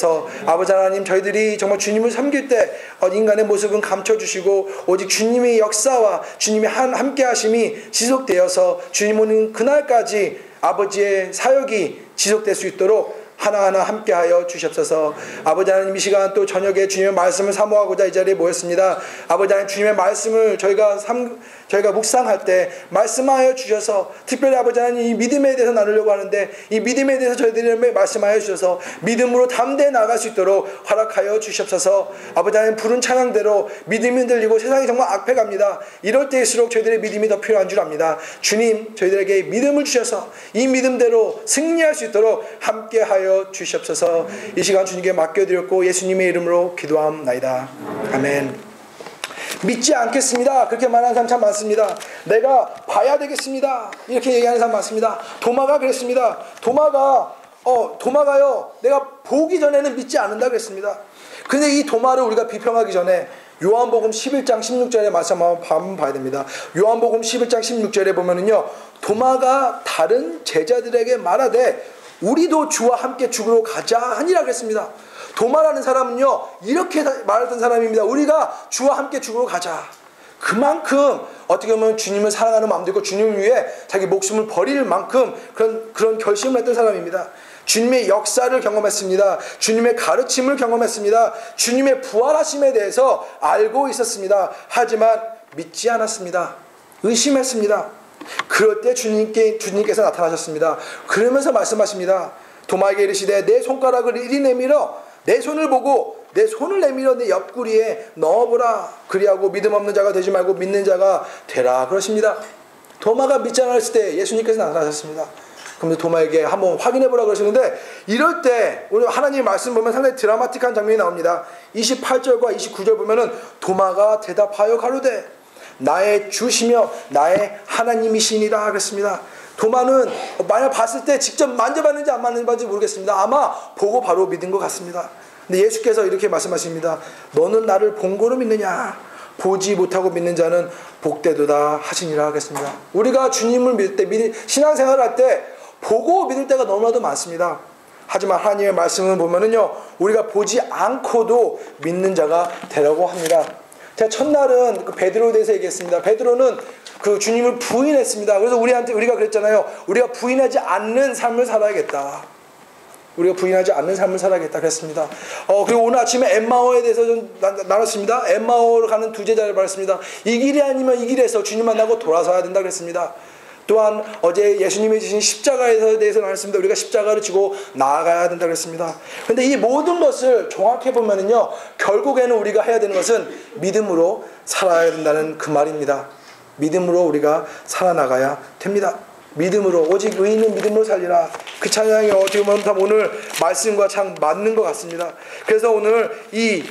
아버지 하나님, 저희들이 정말 주님을 섬길 때 인간의 모습은 감춰주시고 오직 주님의 역사와 주님의 함께 하심이 지속되어서 주님 오는 그날까지 아버지의 사역이 지속될 수 있도록 하나하나 함께하여 주시옵소서. 아버지 하나님, 이 시간 또 저녁에 주님의 말씀을 사모하고자 이 자리에 모였습니다. 아버지 하나님, 주님의 말씀을 저희가 묵상할 때 말씀하여 주셔서 특별히 아버지 하나님 이 믿음에 대해서 나누려고 하는데 이 믿음에 대해서 저희들에게 말씀하여 주셔서 믿음으로 담대히 나아갈 수 있도록 허락하여 주시옵소서. 아버지 하나님, 부른 찬양대로 믿음이 흔들리고 세상이 정말 악패갑니다. 이럴 때일수록 저희들의 믿음이 더 필요한 줄 압니다. 주님, 저희들에게 믿음을 주셔서 이 믿음대로 승리할 수 있도록 함께하여 주시옵소서. 이 시간 주님께 맡겨드렸고 예수님의 이름으로 기도함나이다. 아멘. 믿지 않겠습니다. 그렇게 말하는 사람 참 많습니다. 내가 봐야 되겠습니다. 이렇게 얘기하는 사람 많습니다. 도마가 그랬습니다. 도마가요, 내가 보기 전에는 믿지 않는다 그랬습니다. 근데 이 도마를 우리가 비평하기 전에 요한복음 11장 16절의 말씀 한번 봐야 됩니다. 요한복음 11장 16절에 보면은요, 도마가 다른 제자들에게 말하되 우리도 주와 함께 죽으러 가자 하니라 그랬습니다. 도마라는 사람은요, 이렇게 말했던 사람입니다. 우리가 주와 함께 죽으러 가자. 그만큼 어떻게 보면 주님을 사랑하는 마음도 있고 주님을 위해 자기 목숨을 버릴 만큼 그런 결심을 했던 사람입니다. 주님의 역사를 경험했습니다. 주님의 가르침을 경험했습니다. 주님의 부활하심에 대해서 알고 있었습니다. 하지만 믿지 않았습니다. 의심했습니다. 그럴 때 주님께서 나타나셨습니다. 그러면서 말씀하십니다. 도마에게 이르시되 내 손가락을 이리 내밀어 내 손을 보고 내 손을 내밀어 내 옆구리에 넣어보라. 그리하고 믿음 없는 자가 되지 말고 믿는 자가 되라. 그러십니다. 도마가 믿지 않았을 때 예수님께서 나타나셨습니다. 그럼 도마에게 한번 확인해보라 그러시는데, 이럴 때 우리 하나님의 말씀 보면 상당히 드라마틱한 장면이 나옵니다. 28절과 29절 보면은 도마가 대답하여 가로되 나의 주시며 나의 하나님이시니라 그랬습니다. 도마는 만약 봤을 때 직접 만져봤는지 안 만져봤는지 모르겠습니다. 아마 보고 바로 믿은 것 같습니다. 근데 예수께서 이렇게 말씀하십니다. 너는 나를 본고로 믿느냐? 보지 못하고 믿는 자는 복되도다 하시니라 하겠습니다. 우리가 주님을 믿을 때, 신앙생활을 할 때 보고 믿을 때가 너무나도 많습니다. 하지만 하나님의 말씀을 보면은요, 우리가 보지 않고도 믿는 자가 되라고 합니다. 제가 첫날은 그 베드로에 대해서 얘기했습니다. 베드로는 그 주님을 부인했습니다. 그래서 우리가 그랬잖아요. 우리가 부인하지 않는 삶을 살아야겠다. 우리가 부인하지 않는 삶을 살아야겠다 그랬습니다. 그리고 오늘 아침에 엠마오에 대해서 좀 나눴습니다. 엠마오로 가는 두 제자를 말했습니다. 이 길이 아니면 이 길에서 주님 만나고 돌아서야 된다 그랬습니다. 또한 어제 예수님이 지신 십자가에 대해서 나눴습니다. 우리가 십자가를 지고 나아가야 된다 그랬습니다. 그런데 이 모든 것을 종합해 보면은요, 결국에는 우리가 해야 되는 것은 믿음으로 살아야 된다는 그 말입니다. 믿음으로 우리가 살아나가야 됩니다. 믿음으로, 오직 의인은 믿음으로 살리라. 그 찬양이 어떻게 보면 오늘 말씀과 참 맞는 것 같습니다. 그래서 오늘 이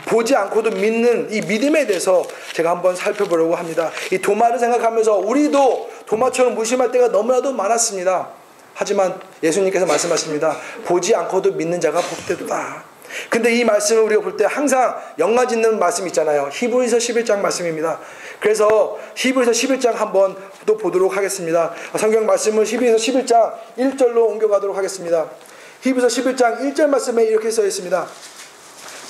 보지 않고도 믿는 이 믿음에 대해서 제가 한번 살펴보려고 합니다. 이 도마를 생각하면서 우리도 도마처럼 무심할 때가 너무나도 많았습니다. 하지만 예수님께서 말씀하십니다. 보지 않고도 믿는 자가 복되도다. 근데 이 말씀을 우리가 볼 때 항상 연관짓는 말씀 있잖아요. 히브리서 11장 말씀입니다. 그래서 히브리서 11장 한번 또 보도록 하겠습니다. 성경 말씀을 히브리서 11장 1절로 옮겨가도록 하겠습니다. 히브리서 11장 1절 말씀에 이렇게 써 있습니다.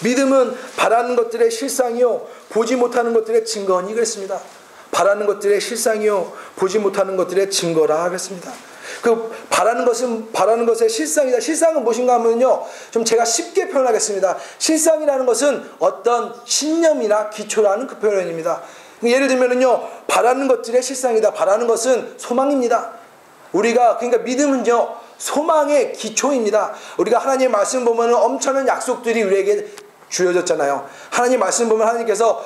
믿음은 바라는 것들의 실상이요 보지 못하는 것들의 증거니 그랬습니다. 바라는 것들의 실상이요 보지 못하는 것들의 증거라 하겠습니다. 그 바라는 것의 실상이다. 실상은 무엇인가 하면요, 좀 제가 쉽게 표현하겠습니다. 실상이라는 것은 어떤 신념이나 기초라는 그 표현입니다. 예를 들면은요, 바라는 것들의 실상이다. 바라는 것은 소망입니다. 그러니까 믿음은요, 소망의 기초입니다. 우리가 하나님의 말씀 보면은 엄청난 약속들이 우리에게 주어졌잖아요. 하나님 말씀 보면 하나님께서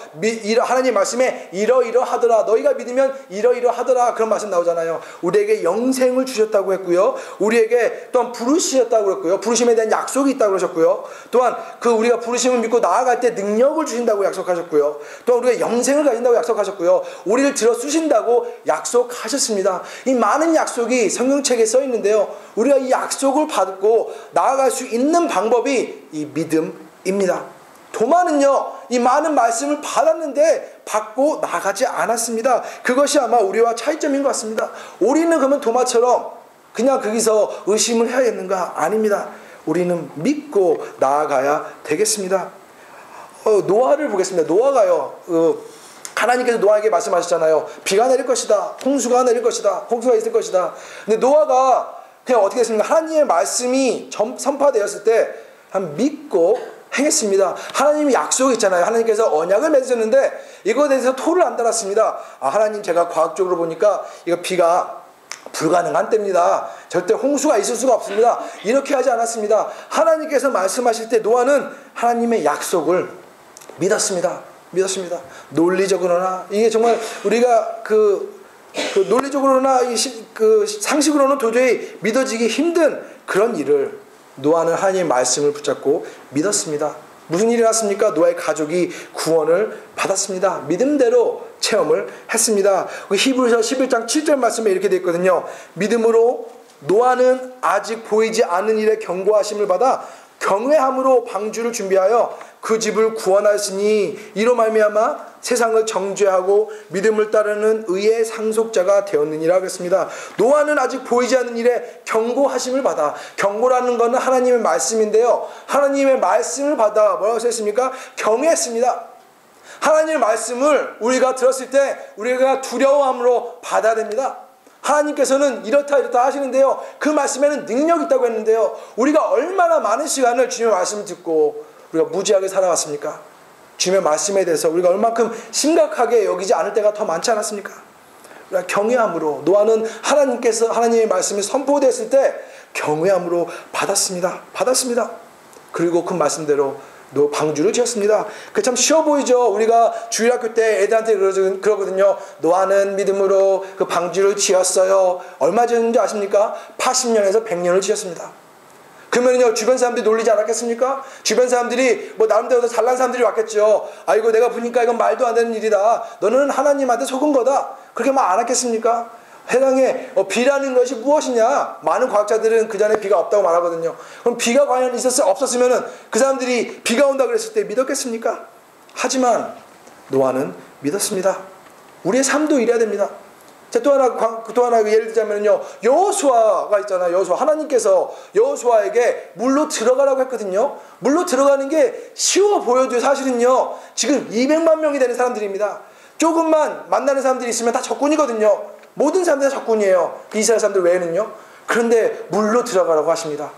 하나님 말씀에 이러이러하더라, 너희가 믿으면 이러이러하더라, 그런 말씀 나오잖아요. 우리에게 영생을 주셨다고 했고요, 우리에게 또한 부르시셨다고 했고요, 부르심에 대한 약속이 있다고 그러셨고요, 또한 그 우리가 부르심을 믿고 나아갈 때 능력을 주신다고 약속하셨고요, 또한 우리가 영생을 가진다고 약속하셨고요, 우리를 들어 쓰신다고 약속하셨습니다. 이 많은 약속이 성경책에 써 있는데요, 우리가 이 약속을 받고 나아갈 수 있는 방법이 이 믿음입니다. 도마는요, 이 많은 말씀을 받았는데 받고 나가지 않았습니다. 그것이 아마 우리와 차이점인 것 같습니다. 우리는 그러면 도마처럼 그냥 거기서 의심을 해야겠는가? 아닙니다. 우리는 믿고 나아가야 되겠습니다. 노아를 보겠습니다. 노아가요, 하나님께서 노아에게 말씀하셨잖아요. 비가 내릴 것이다, 홍수가 내릴 것이다, 홍수가 있을 것이다. 근데 노아가 그냥 어떻게 됐습니까? 하나님의 말씀이 선포되었을 때 믿고 행했습니다. 하나님이 약속이 있잖아요. 하나님께서 언약을 맺으셨는데 이거에 대해서 토를 안 달았습니다. 하나님, 제가 과학적으로 보니까 이거 비가 불가능한 때입니다. 절대 홍수가 있을 수가 없습니다. 이렇게 하지 않았습니다. 하나님께서 말씀하실 때 노아는 하나님의 약속을 믿었습니다. 논리적으로나, 이게 정말 우리가 논리적으로나 상식으로는 도저히 믿어지기 힘든 그런 일을 노아는 하나님의 말씀을 붙잡고 믿었습니다. 무슨 일이 났습니까? 노아의 가족이 구원을 받았습니다. 믿음대로 체험을 했습니다. 히브리서 11장 7절 말씀에 이렇게 되어 있거든요. 믿음으로 노아는 아직 보이지 않는 일에 경고하심을 받아 경외함으로 방주를 준비하여 그 집을 구원하시니 이로 말미암아 세상을 정죄하고 믿음을 따르는 의의 상속자가 되었느니라 하겠습니다. 노아는 아직 보이지 않는 일에 경고하심을 받아, 경고라는 것은 하나님의 말씀인데요, 하나님의 말씀을 받아 뭐라고 썼습니까? 경외했습니다. 하나님의 말씀을 우리가 들었을 때 우리가 두려워함으로 받아야 됩니다. 하나님께서는 이렇다 하시는데요, 그 말씀에는 능력이 있다고 했는데요, 우리가 얼마나 많은 시간을 주님의 말씀을 듣고 우리가 무지하게 살아왔습니까? 주님의 말씀에 대해서 우리가 얼만큼 심각하게 여기지 않을 때가 더 많지 않았습니까? 우리가 경외함으로, 노아는 하나님의 말씀이 선포됐을 때 경외함으로 받았습니다. 그리고 그 말씀대로 방주를 지었습니다. 그 참 쉬워 보이죠? 우리가 주일학교 때 애들한테 그러거든요. 노아는 믿음으로 그 방주를 지었어요. 얼마 지었는지 아십니까? 80년에서 100년을 지었습니다. 그러면요, 주변 사람들이 놀리지 않았겠습니까? 주변 사람들이 나름대로 잘난 사람들이 왔겠죠. 아이고, 내가 보니까 이건 말도 안 되는 일이다, 너는 하나님한테 속은 거다, 그렇게 말 안 했겠습니까? 세상에 비라는 것이 무엇이냐? 많은 과학자들은 그 전에 비가 없다고 말하거든요. 그럼 비가 과연 없었으면 그 사람들이 비가 온다 그랬을 때 믿었겠습니까? 하지만 노아는 믿었습니다. 우리의 삶도 이래야 됩니다. 또 하나 예를 들자면요, 여호수아가 있잖아요. 하나님께서 여호수아에게 물로 들어가라고 했거든요. 물로 들어가는 게 쉬워 보여도 사실은요, 지금 200만 명이 되는 사람들입니다. 조금만 만나는 사람들이 있으면 다 적군이거든요. 모든 사람들이 다 적군이에요, 이스라엘 사람들 외에는요. 그런데 물로 들어가라고 하십니다.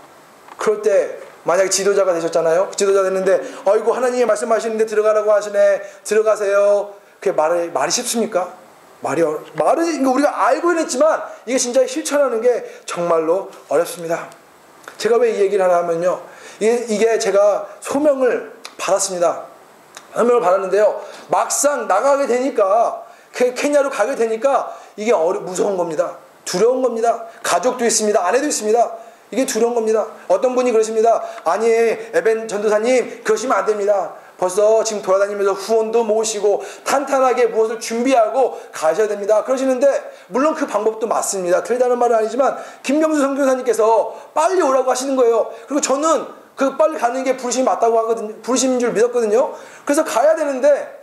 그럴 때 만약에 지도자가 되셨잖아요. 지도자 됐는데 어이구 하나님이 말씀하시는데 들어가라고 하시네. 들어가세요. 그게 말이 쉽습니까? 말은 우리가 알고는 있지만 이게 진짜 실천하는 게 정말로 어렵습니다. 제가 왜 이 얘기를 하나 하면요. 이게 제가 소명을 받았습니다. 소명을 받았는데요. 막상 나가게 되니까 케냐로 가게 되니까 이게 무서운 겁니다. 두려운 겁니다. 가족도 있습니다. 아내도 있습니다. 이게 두려운 겁니다. 어떤 분이 그러십니다. 아니 에벤 전도사님 그러시면 안 됩니다. 벌써 지금 돌아다니면서 후원도 모으시고 탄탄하게 무엇을 준비하고 가셔야 됩니다. 그러시는데 물론 그 방법도 맞습니다. 틀리다는 말은 아니지만 김경수 선교사님께서 빨리 오라고 하시는 거예요. 그리고 저는 그 빨리 가는 게 부르심이 맞다고 하거든요. 부르심인 줄 믿었거든요. 그래서 가야 되는데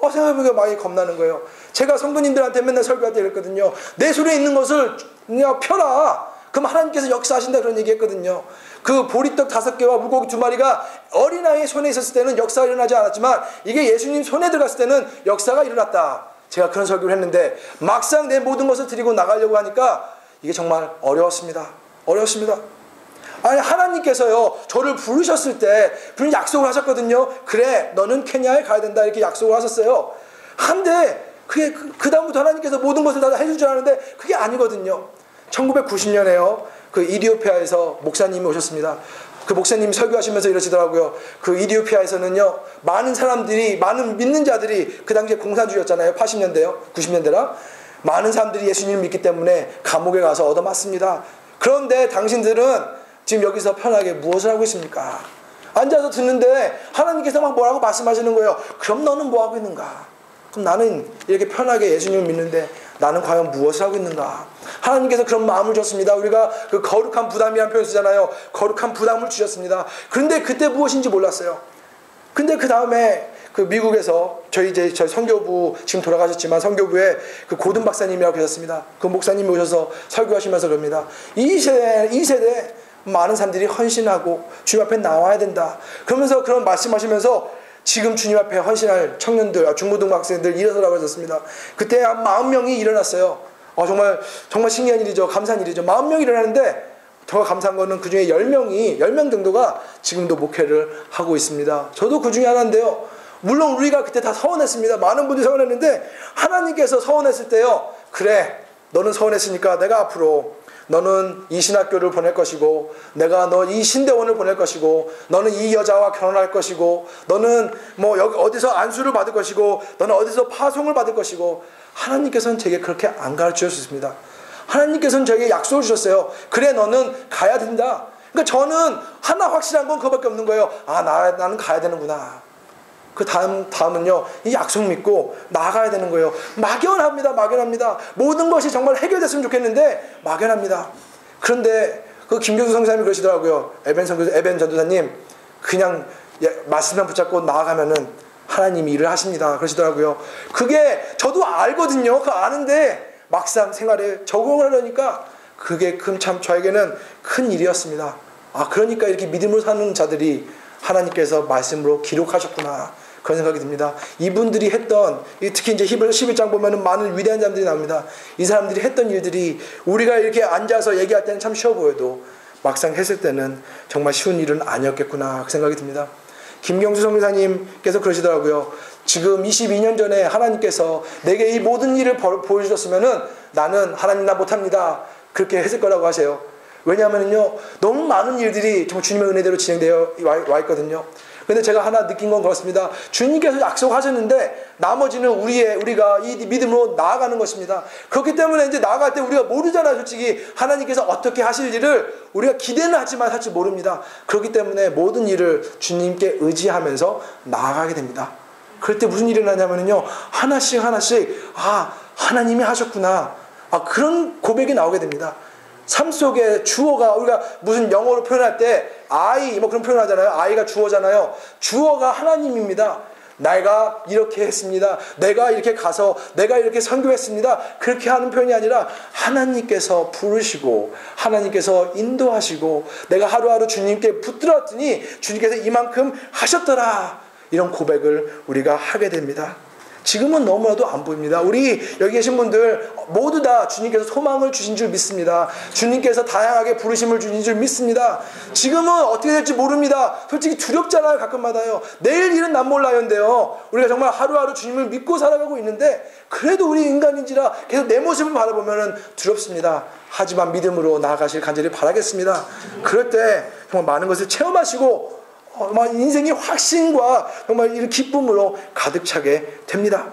생각해보니까 많이 겁나는 거예요. 제가 성도님들한테 맨날 설교할 때 그랬거든요. 내 손에 있는 것을 그냥 펴라. 그럼 하나님께서 역사하신다 그런 얘기 했거든요. 그 보리떡 5개와 물고기 2마리가 어린아이의 손에 있었을 때는 역사가 일어나지 않았지만 이게 예수님 손에 들어갔을 때는 역사가 일어났다. 제가 그런 설교를 했는데 막상 내 모든 것을 드리고 나가려고 하니까 이게 정말 어려웠습니다. 아니 하나님께서요 저를 부르셨을 때 분명히 약속을 하셨거든요. 그래 너는 케냐에 가야 된다 이렇게 약속을 하셨어요. 한데 그게 그 다음부터 하나님께서 모든 것을 다 해줄 줄 아는데 그게 아니거든요. 1990년에요 그 이디오피아에서 목사님이 오셨습니다. 그 목사님이 설교하시면서 이러시더라고요. 그 이디오피아에서는요 많은 믿는 자들이 그 당시에 공산주의였잖아요. 80년대요 90년대라 많은 사람들이 예수님을 믿기 때문에 감옥에 가서 얻어맞습니다. 그런데 당신들은 지금 여기서 편하게 무엇을 하고 있습니까? 앉아서 듣는데 하나님께서 막 뭐라고 말씀하시는 거예요. 그럼 너는 뭐 하고 있는가? 그럼 나는 이렇게 편하게 예수님을 믿는데 나는 과연 무엇을 하고 있는가? 하나님께서 그런 마음을 줬습니다. 우리가 그 거룩한 부담이라는 표현 쓰잖아요. 거룩한 부담을 주셨습니다. 그런데 그때 무엇인지 몰랐어요. 근데 그 다음에 그 미국에서 저희 선교부 지금 돌아가셨지만 선교부에 그 고든 박사님이라고 계셨습니다. 그 목사님이 오셔서 설교하시면서 그럽니다. 이 세대 많은 사람들이 헌신하고 주님 앞에 나와야 된다. 그러면서 그런 말씀하시면서 지금 주님 앞에 헌신할 청년들, 중고등학생들 일어서라고 하셨습니다. 그때 한 40명이 일어났어요. 정말 신기한 일이죠. 감사한 일이죠. 40명이 일어나는데 더 감사한 거는 그 중에 10명 정도가 지금도 목회를 하고 있습니다. 저도 그 중에 하나인데요. 물론 우리가 그때 다 서운했습니다. 많은 분들이 서운했는데 하나님께서 서운했을 때요. 그래, 너는 서운했으니까 내가 앞으로 너는 이 신학교를 보낼 것이고 내가 너 이 신대원을 보낼 것이고 너는 이 여자와 결혼할 것이고 너는 뭐 여기 어디서 안수를 받을 것이고 너는 어디서 파송을 받을 것이고 하나님께서는 제게 그렇게 안 가르쳐 주셨습니다. 하나님께서는 저에게 약속을 주셨어요. 그래 너는 가야 된다. 그러니까 저는 하나 확실한 건 그거밖에 없는 거예요. 나는 가야 되는구나. 그 다음은요, 이 약속 믿고 나아가야 되는 거예요. 막연합니다. 모든 것이 정말 해결됐으면 좋겠는데, 막연합니다. 그런데, 그 김경수 성사님이 그러시더라고요. 에벤 전도사님, 그냥 말씀만 붙잡고 나아가면은 하나님이 일을 하십니다. 그러시더라고요. 그게 저도 알거든요. 그거 아는데, 막상 생활에 적용을 하려니까, 그게 참 저에게는 큰 일이었습니다. 그러니까 이렇게 믿음으로 사는 자들이 하나님께서 말씀으로 기록하셨구나. 그런 생각이 듭니다. 이분들이 했던, 특히 이제 11장 보면은 많은 위대한 사람들이 나옵니다. 이 사람들이 했던 일들이 우리가 이렇게 앉아서 얘기할 때는 참 쉬워 보여도 막상 했을 때는 정말 쉬운 일은 아니었겠구나. 그 생각이 듭니다. 김경수 성교사님께서 그러시더라고요. 지금 22년 전에 하나님께서 내게 이 모든 일을 보여주셨으면은 나는 하나님 나 못합니다. 그렇게 했을 거라고 하세요. 왜냐하면요, 너무 많은 일들이 정말 주님의 은혜대로 진행되어 와 있거든요. 근데 제가 하나 느낀 건 그렇습니다. 주님께서 약속하셨는데 나머지는 우리가 이 믿음으로 나아가는 것입니다. 그렇기 때문에 이제 나아갈 때 우리가 모르잖아요. 솔직히 하나님께서 어떻게 하실 일을 우리가 기대는 하지만 사실 모릅니다. 그렇기 때문에 모든 일을 주님께 의지하면서 나아가게 됩니다. 그럴 때 무슨 일이 일어나냐면요, 하나씩 하나님이 하셨구나, 그런 고백이 나오게 됩니다. 삶 속에 주어가, 우리가 무슨 영어로 표현할 때 I 뭐 그런 표현하잖아요. I가 주어잖아요. 주어가 하나님입니다. 내가 이렇게 했습니다. 내가 이렇게 가서 내가 이렇게 선교했습니다. 그렇게 하는 표현이 아니라 하나님께서 부르시고 하나님께서 인도하시고 내가 하루하루 주님께 붙들었더니 주님께서 이만큼 하셨더라. 이런 고백을 우리가 하게 됩니다. 지금은 너무나도 안 보입니다. 우리 여기 계신 분들 모두 다 주님께서 소망을 주신 줄 믿습니다. 주님께서 다양하게 부르심을 주신 줄 믿습니다. 지금은 어떻게 될지 모릅니다. 솔직히 두렵잖아요. 가끔마다요. 내일 일은 난 몰라요인데요. 우리가 정말 하루하루 주님을 믿고 살아가고 있는데 그래도 우리 인간인지라 계속 내 모습을 바라보면 두렵습니다. 하지만 믿음으로 나아가실 간절히 바라겠습니다. 그럴 때 정말 많은 것을 체험하시고 인생의 확신과 정말 이런 기쁨으로 가득 차게 됩니다.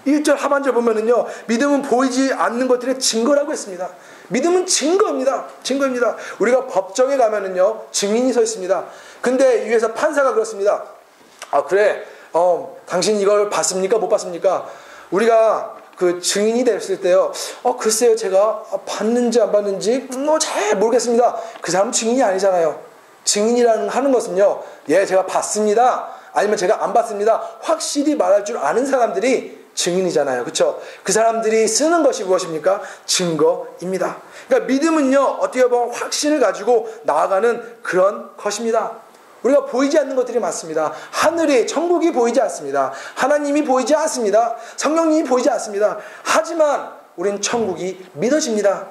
1절 하반절 보면은요, 믿음은 보이지 않는 것들의 증거라고 했습니다. 믿음은 증거입니다. 증거입니다. 우리가 법정에 가면은요, 증인이 서 있습니다. 근데 위에서 판사가 그렇습니다. 그래, 당신 이걸 봤습니까? 못 봤습니까? 우리가 그 증인이 됐을 때요, 글쎄요, 제가 봤는지 안 봤는지 잘 모르겠습니다. 그 사람은 증인이 아니잖아요. 증인이라는 하는 것은요, 예, 제가 봤습니다. 아니면 제가 안 봤습니다. 확실히 말할 줄 아는 사람들이 증인이잖아요. 그렇죠? 그 사람들이 쓰는 것이 무엇입니까? 증거입니다. 그러니까 믿음은요, 어떻게 보면 확신을 가지고 나아가는 그런 것입니다. 우리가 보이지 않는 것들이 많습니다. 하늘이, 천국이 보이지 않습니다. 하나님이 보이지 않습니다. 성령님이 보이지 않습니다. 하지만 우린 천국이 믿어집니다.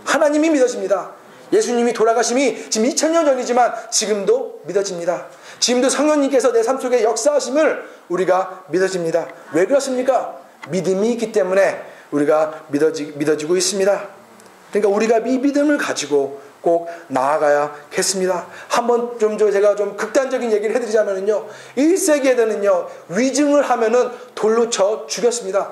하나님이 믿어집니다. 예수님이 돌아가심이 지금 2000년 전이지만 지금도 믿어집니다. 지금도 성령님께서 내 삶 속에 역사하심을 우리가 믿어집니다. 왜 그렇습니까? 믿음이 있기 때문에 우리가 믿어지고 있습니다. 그러니까 우리가 이 믿음을 가지고 꼭 나아가야겠습니다. 한번 제가 좀 극단적인 얘기를 해드리자면요, 1세기에는요 위증을 하면은 돌로 쳐 죽였습니다.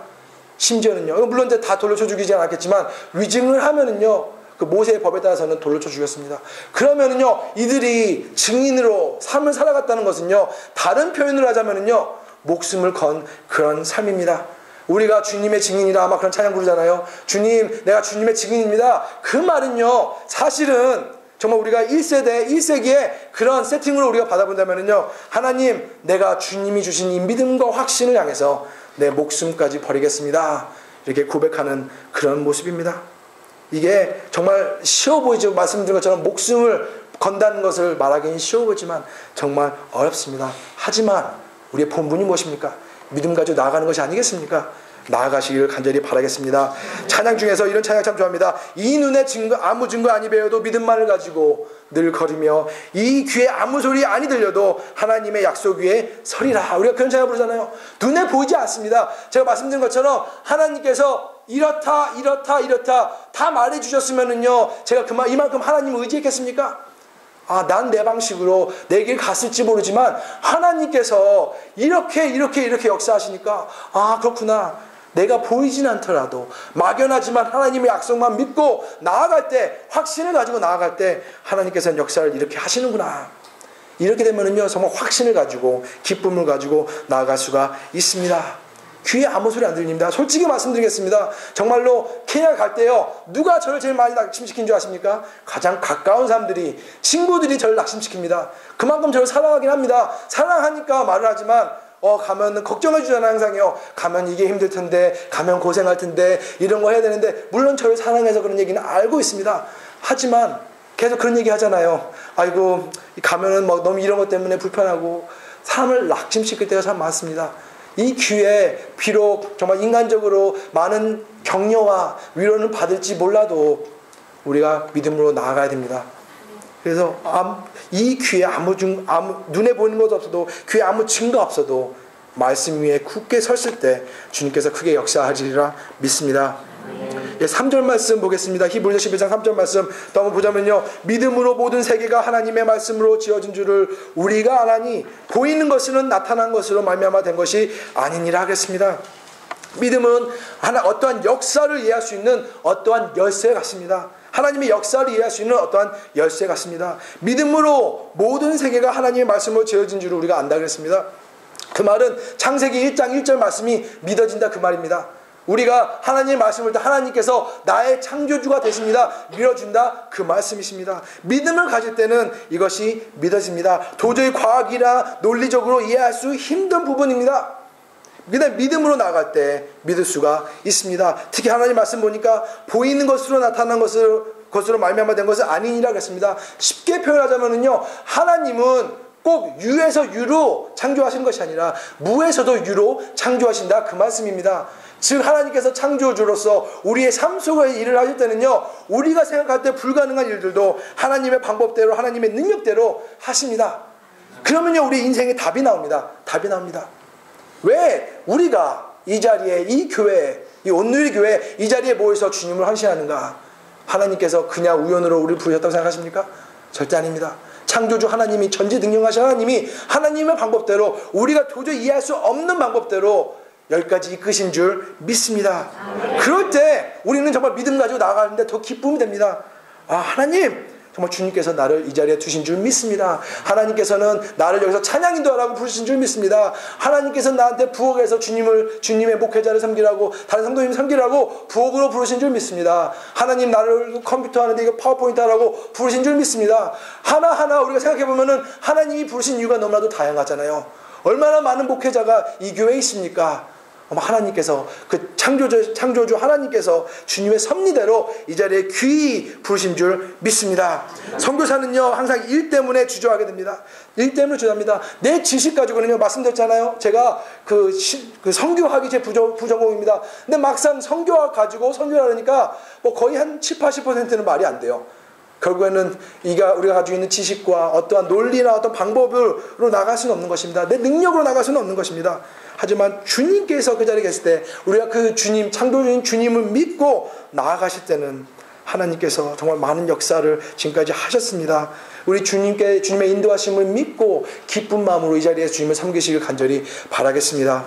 심지어는요, 물론 다 돌로 쳐 죽이지 않았겠지만 위증을 하면은요, 그 모세의 법에 따라서는 돌로 쳐 죽였습니다. 그러면은요, 이들이 증인으로 삶을 살아갔다는 것은요, 다른 표현을 하자면은요, 목숨을 건 그런 삶입니다. 우리가 주님의 증인이라 아마 그런 찬양 부르잖아요. 주님, 내가 주님의 증인입니다. 그 말은요, 사실은 정말 우리가 1세대, 1세기에 그런 세팅으로 우리가 받아본다면은요, 하나님, 내가 주님이 주신 이 믿음과 확신을 향해서 내 목숨까지 버리겠습니다. 이렇게 고백하는 그런 모습입니다. 이게 정말 쉬워 보이죠. 말씀드린 것처럼 목숨을 건다는 것을 말하기는 쉬워 보이지만 정말 어렵습니다. 하지만 우리의 본분이 무엇입니까? 믿음 가지고 나아가는 것이 아니겠습니까? 나아가시기를 간절히 바라겠습니다. 찬양 중에서 이런 찬양 참 좋아합니다. 이 눈에 증거, 아무 증거 아니 배워도 믿음만을 가지고 늘 걸으며 이 귀에 아무 소리 아니 들려도 하나님의 약속 위에 서리라. 우리가 그런 찬양 부르잖아요. 눈에 보이지 않습니다. 제가 말씀드린 것처럼 하나님께서 이렇다 다 말해주셨으면은요, 제가 이만큼 하나님을 의지했겠습니까? 난 내 방식으로 내 길 갔을지 모르지만 하나님께서 이렇게 역사하시니까 그렇구나. 내가 보이진 않더라도 막연하지만 하나님의 약속만 믿고 나아갈 때, 확신을 가지고 나아갈 때 하나님께서는 역사를 이렇게 하시는구나. 이렇게 되면은요, 정말 확신을 가지고 기쁨을 가지고 나아갈 수가 있습니다. 귀에 아무 소리 안 들립니다. 솔직히 말씀드리겠습니다. 정말로 케냐 갈 때요, 누가 저를 제일 많이 낙심시킨 줄 아십니까? 가장 가까운 사람들이, 친구들이 저를 낙심시킵니다. 그만큼 저를 사랑하긴 합니다. 사랑하니까 말을 하지만 가면 걱정해 주잖아요. 항상요. 가면 이게 힘들 텐데, 가면 고생할 텐데, 이런 거 해야 되는데, 물론 저를 사랑해서 그런 얘기는 알고 있습니다. 하지만 계속 그런 얘기 하잖아요. 아이고, 가면은 너무 이런 것 때문에 불편하고, 사람을 낙심시킬 때가 참 많습니다. 이 귀에 비록 정말 인간적으로 많은 격려와 위로는 받을지 몰라도 우리가 믿음으로 나아가야 됩니다. 그래서 이 귀에 눈에 보이는 것도 없어도, 귀에 아무 증거 없어도 말씀 위에 굳게 섰을 때 주님께서 크게 역사하시리라 믿습니다. 3절 말씀 보겠습니다. 히브리서 11장 3절 말씀 또 한번 보자면요, 믿음으로 모든 세계가 하나님의 말씀으로 지어진 줄을 우리가 아나니 보이는 것은 나타난 것으로 말미암아 된 것이 아니니라 하겠습니다. 믿음은 어떠한 역사를 이해할 수 있는 어떠한 열쇠 같습니다. 하나님의 역사를 이해할 수 있는 어떠한 열쇠 같습니다. 믿음으로 모든 세계가 하나님의 말씀으로 지어진 줄을 우리가 안다 그랬습니다. 그 말은 창세기 1장 1절 말씀이 믿어진다 그 말입니다. 우리가 하나님의 말씀을 때 하나님께서 나의 창조주가 되십니다. 밀어준다 그 말씀이십니다. 믿음을 가질 때는 이것이 믿어집니다. 도저히 과학이나 논리적으로 이해할 수 힘든 부분입니다. 그냥 믿음으로 나아갈 때 믿을 수가 있습니다. 특히 하나님 말씀 보니까 보이는 것으로 나타난 것으로 말미암아 된 것은 아니니라 그랬습니다. 쉽게 표현하자면요, 하나님은 꼭 유에서 유로 창조하시는 것이 아니라 무에서도 유로 창조하신다, 그 말씀입니다. 즉 하나님께서 창조주로서 우리의 삶 속에 일을 하실 때는요, 우리가 생각할 때 불가능한 일들도 하나님의 방법대로, 하나님의 능력대로 하십니다. 그러면요, 우리 인생에 답이 나옵니다. 답이 나옵니다. 왜 우리가 이 자리에, 이 교회에, 이 온누리 교회 이 자리에 모여서 주님을 헌신하는가? 하나님께서 그냥 우연으로 우리를 부르셨다고 생각하십니까? 절대 아닙니다. 창조주 하나님이, 전지능력하신 하나님이 하나님의 방법대로, 우리가 도저히 이해할 수 없는 방법대로 여기까지 이끄신 줄 믿습니다. 그럴 때 우리는 정말 믿음 가지고 나아가는데 더 기쁨이 됩니다. 아, 하나님, 정말 주님께서 나를 이 자리에 두신 줄 믿습니다. 하나님께서는 나를 여기서 찬양인도하라고 부르신 줄 믿습니다. 하나님께서 나한테 부엌에서 주님의 목회자를 섬기라고, 다른 성도님 섬기라고 부엌으로 부르신 줄 믿습니다. 하나님, 나를 컴퓨터 하는데 이거 파워포인트 하라고 부르신 줄 믿습니다. 하나하나 우리가 생각해보면은 하나님이 부르신 이유가 너무나도 다양하잖아요. 얼마나 많은 목회자가 이 교회에 있습니까? 하나님께서, 그 창조주 하나님께서 주님의 섭리대로 이 자리에 귀히 부르신 줄 믿습니다. 선교사는요, 항상 일 때문에 주저하게 됩니다. 일 때문에 주저합니다. 내 지식 가지고는요, 말씀드렸잖아요. 제가 그 선교학이 제 부전공입니다. 근데 막상 선교학 가지고 선교를 하려니까 뭐 거의 한 70-80%는 말이 안 돼요. 결국에는 우리가 가지고 있는 지식과 어떠한 논리나 어떤 방법으로 나갈 수는 없는 것입니다. 내 능력으로 나갈 수는 없는 것입니다. 하지만 주님께서 그 자리에 계실 때, 우리가 그 주님, 창조주인 주님을 믿고 나아가실 때는 하나님께서 정말 많은 역사를 지금까지 하셨습니다. 우리 주님의 인도하심을 믿고 기쁜 마음으로 이 자리에서 주님을 섬기시길 간절히 바라겠습니다.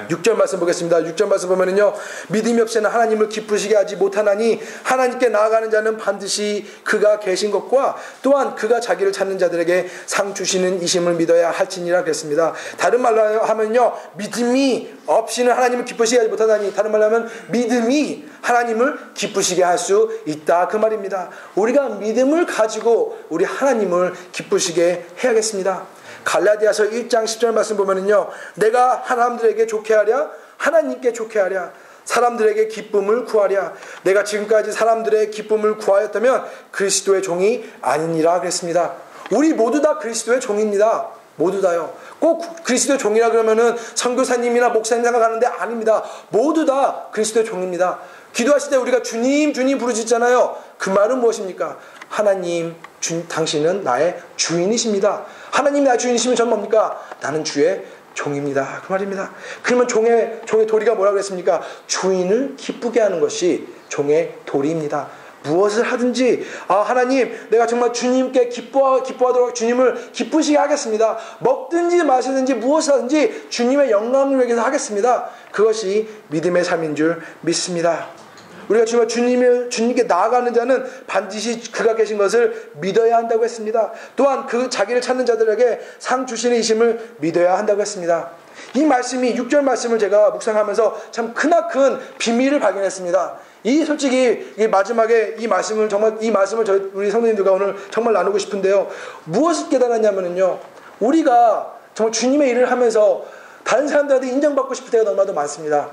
6절 말씀 보겠습니다. 6절 말씀 보면은요, 믿음이 없이는 하나님을 기쁘시게 하지 못하나니 하나님께 나아가는 자는 반드시 그가 계신 것과 또한 그가 자기를 찾는 자들에게 상 주시는 이심을 믿어야 할지니라 그랬습니다. 다른 말로 하면요, 믿음이 없이는 하나님을 기쁘시게 하지 못하나니, 다른 말로 하면 믿음이 하나님을 기쁘시게 할 수 있다, 그 말입니다. 우리가 믿음을 가지고 우리 하나님을 기쁘시게 해야겠습니다. 갈라디아서 1장 10절 말씀 보면은요, 내가 사람들에게 좋게 하랴, 하나님께 좋게 하랴, 사람들에게 기쁨을 구하랴. 내가 지금까지 사람들의 기쁨을 구하였다면 그리스도의 종이 아니니라 그랬습니다. 우리 모두 다 그리스도의 종입니다. 모두 다요. 꼭 그리스도의 종이라 그러면은 선교사님이나 목사님 생각하는데 아닙니다. 모두 다 그리스도의 종입니다. 기도하실 때 우리가 주님 주님 부르짖잖아요. 그 말은 무엇입니까? 하나님, 당신은 나의 주인이십니다. 하나님이 나의 주인이시면 저는 뭡니까? 나는 주의 종입니다, 그 말입니다. 그러면 종의 도리가 뭐라고 했습니까? 주인을 기쁘게 하는 것이 종의 도리입니다. 무엇을 하든지, 하나님, 내가 정말 주님께 기뻐하도록 주님을 기쁘시게 하겠습니다. 먹든지 마시든지 무엇을 하든지 주님의 영광을 위해서 하겠습니다. 그것이 믿음의 삶인 줄 믿습니다. 우리가 정말 주님께 나아가는 자는 반드시 그가 계신 것을 믿어야 한다고 했습니다. 또한 그 자기를 찾는 자들에게 상 주시는 이심을 믿어야 한다고 했습니다. 이 말씀이, 6절 말씀을 제가 묵상하면서 참 크나큰 비밀을 발견했습니다. 솔직히 마지막에 이 말씀을 우리 성도님들과 오늘 정말 나누고 싶은데요. 무엇을 깨달았냐면요, 우리가 정말 주님의 일을 하면서 다른 사람들한테 인정받고 싶을 때가 너무나도 많습니다.